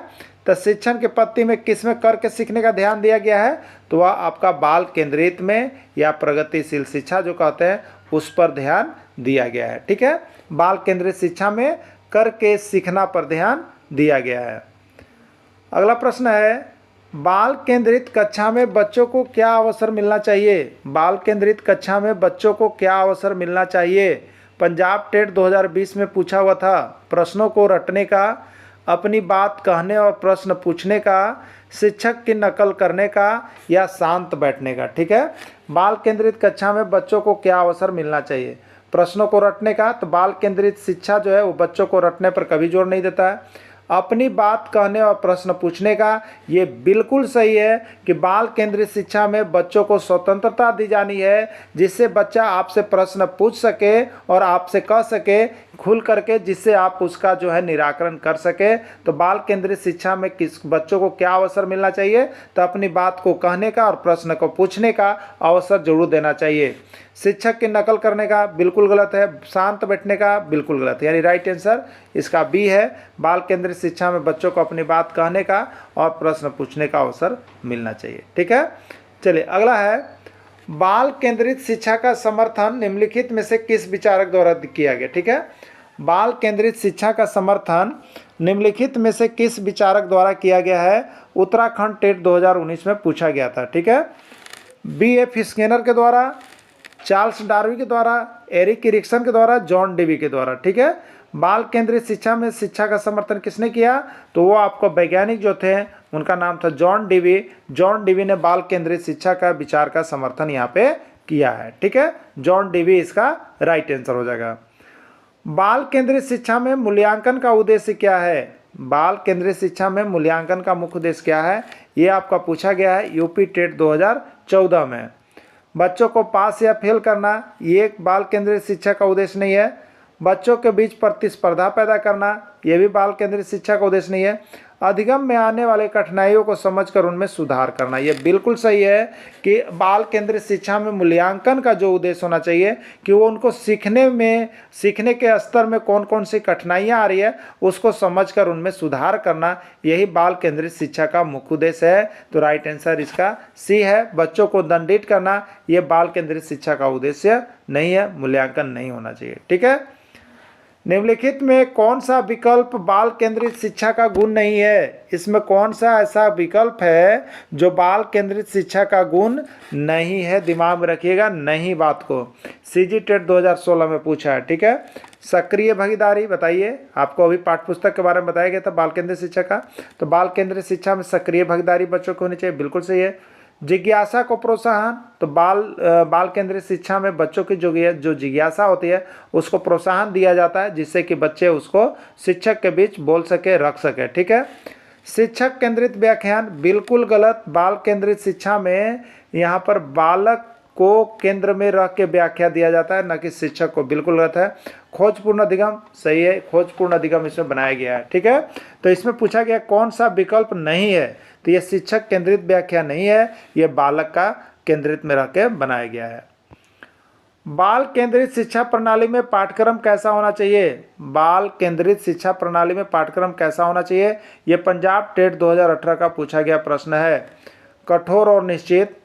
तो शिक्षण की पद्धति में किस में करके सीखने का ध्यान दिया गया है? तो वह आपका बाल केंद्रित में या प्रगतिशील शिक्षा जो कहते हैं उस पर ध्यान दिया गया है। ठीक है, बाल केंद्रित शिक्षा में करके सीखना पर ध्यान दिया गया है। अगला प्रश्न है, बाल केंद्रित कक्षा में बच्चों को क्या अवसर मिलना चाहिए? बाल केंद्रित कक्षा में बच्चों को क्या अवसर मिलना चाहिए? पंजाब टेट 2020 में पूछा हुआ था। प्रश्नों को रटने का, अपनी बात कहने और प्रश्न पूछने का, शिक्षक की नकल करने का, या शांत बैठने का। ठीक है, बाल केंद्रित कक्षा में बच्चों को क्या अवसर मिलना चाहिए? प्रश्नों को रटने का, तो बाल केंद्रित शिक्षा जो है वो बच्चों को रटने पर कभी जोर नहीं देता है। अपनी बात कहने और प्रश्न पूछने का, ये बिल्कुल सही है कि बाल केंद्रित शिक्षा में बच्चों को स्वतंत्रता दी जानी है, जिससे बच्चा आपसे प्रश्न पूछ सके और आपसे कह सके खुल करके, जिससे आप उसका जो है निराकरण कर सके। तो बाल केंद्रित शिक्षा में किस बच्चों को क्या अवसर मिलना चाहिए? तो अपनी बात को कहने का और प्रश्न को पूछने का अवसर जरूर देना चाहिए। शिक्षक की नकल करने का बिल्कुल गलत है। शांत बैठने का बिल्कुल गलत है, यानी राइट आंसर इसका बी है। बाल केंद्रित शिक्षा में बच्चों को अपनी बात कहने का और प्रश्न पूछने का अवसर मिलना चाहिए। ठीक है, चलिए अगला है, बाल केंद्रित शिक्षा का समर्थन निम्नलिखित में से किस विचारक द्वारा किया गया? ठीक है, बाल केंद्रित शिक्षा का समर्थन निम्नलिखित में से किस विचारक द्वारा किया गया है? उत्तराखंड टेट 2019 में पूछा गया था। ठीक है, B.F. स्किनर के द्वारा, चार्ल्स डार्विन के द्वारा, एरिक इरिक्सन के द्वारा, जॉन डीवी के द्वारा। ठीक है, बाल केंद्रित शिक्षा में शिक्षा का समर्थन किसने किया? तो वो आपको वैज्ञानिक जो थे उनका नाम था जॉन डीवी। जॉन डीवी ने बाल केंद्रित शिक्षा का विचार का समर्थन यहाँ पे किया है। ठीक है, जॉन डीवी इसका राइट आंसर हो जाएगा। बाल केंद्रित शिक्षा में मूल्यांकन का उद्देश्य क्या है? बाल केंद्रित शिक्षा में मूल्यांकन का मुख्य उद्देश्य क्या है? ये आपका पूछा गया है यूपी टेट 2014 में। बच्चों को पास या फेल करना, ये बाल केंद्रित शिक्षा का उद्देश्य नहीं है। बच्चों के बीच प्रतिस्पर्धा पैदा करना, ये भी बाल केंद्रित शिक्षा का उद्देश्य नहीं है। अधिगम में आने वाले कठिनाइयों को समझकर उनमें सुधार करना, ये बिल्कुल सही है कि बाल केंद्रित शिक्षा में मूल्यांकन का जो उद्देश्य होना चाहिए कि वो उनको सीखने के स्तर में कौन कौन सी कठिनाइयाँ आ रही है उसको समझकर उनमें सुधार करना, यही बाल केंद्रित शिक्षा का मुख्य उद्देश्य है। तो राइट आंसर इसका सी है। बच्चों को दंडित करना ये बाल केंद्रित शिक्षा का उद्देश्य नहीं है, मूल्यांकन नहीं होना चाहिए। ठीक है, निम्नलिखित में कौन सा विकल्प बाल केंद्रित शिक्षा का गुण नहीं है? इसमें कौन सा ऐसा विकल्प है जो बाल केंद्रित शिक्षा का गुण नहीं है? दिमाग में रखिएगा नहीं बात को। सीजी टेट 2016 में पूछा है, ठीक है। सक्रिय भागीदारी बताइए, आपको अभी पाठ्य पुस्तक के बारे में बताया गया था बाल केंद्रित शिक्षा का, तो बाल केंद्रित शिक्षा में सक्रिय भागीदारी बच्चों को होनी चाहिए, बिल्कुल सही है। जिज्ञासा को प्रोत्साहन, तो बाल केंद्रित शिक्षा में बच्चों की जो जिज्ञासा होती है उसको प्रोत्साहन दिया जाता है, जिससे कि बच्चे उसको शिक्षक के बीच बोल सके, रख सके, ठीक है। शिक्षक केंद्रित व्याख्यान बिल्कुल गलत। बाल केंद्रित शिक्षा में यहाँ पर बालक को केंद्र में रख के व्याख्या दिया जाता है, न कि शिक्षक को, बिल्कुल गलत है। खोजपूर्ण अधिगम सही है, खोजपूर्ण अधिगम इसमें बनाया गया है, ठीक है। तो इसमें पूछा गया कौन सा विकल्प नहीं है, तो ये शिक्षक केंद्रित व्याख्या नहीं है, ये बालक का केंद्रित में रख के बनाया गया है। बाल केंद्रित शिक्षा प्रणाली में पाठ्यक्रम कैसा होना चाहिए? बाल केंद्रित शिक्षा प्रणाली में पाठ्यक्रम कैसा होना चाहिए? ये पंजाब टेट 2018 का पूछा गया प्रश्न है। कठोर और निश्चित,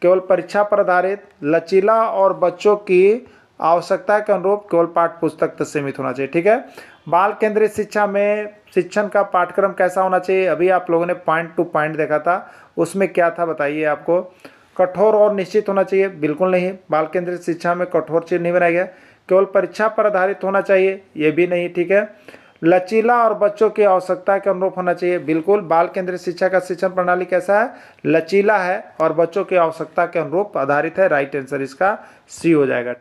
केवल परीक्षा पर आधारित, लचीला और बच्चों की आवश्यकता के अनुरूप, केवल पाठ्य पुस्तक तक सीमित होना चाहिए, ठीक है। बाल केंद्रित शिक्षा में शिक्षण का पाठ्यक्रम कैसा होना चाहिए? अभी आप लोगों ने पॉइंट टू पॉइंट देखा था, उसमें क्या था बताइए आपको। कठोर और निश्चित होना चाहिए, बिल्कुल नहीं, बाल केंद्रित शिक्षा में कठोर चीज नहीं बनाया गया। केवल परीक्षा पर आधारित होना चाहिए, ये भी नहीं, ठीक है। लचीला और बच्चों की आवश्यकता के अनुरूप होना चाहिए, बिल्कुल। बाल केंद्रित शिक्षा का शिक्षण प्रणाली कैसा है? लचीला है और बच्चों की आवश्यकता के अनुरूप आधारित है। राइट आंसर इसका सी हो जाएगा।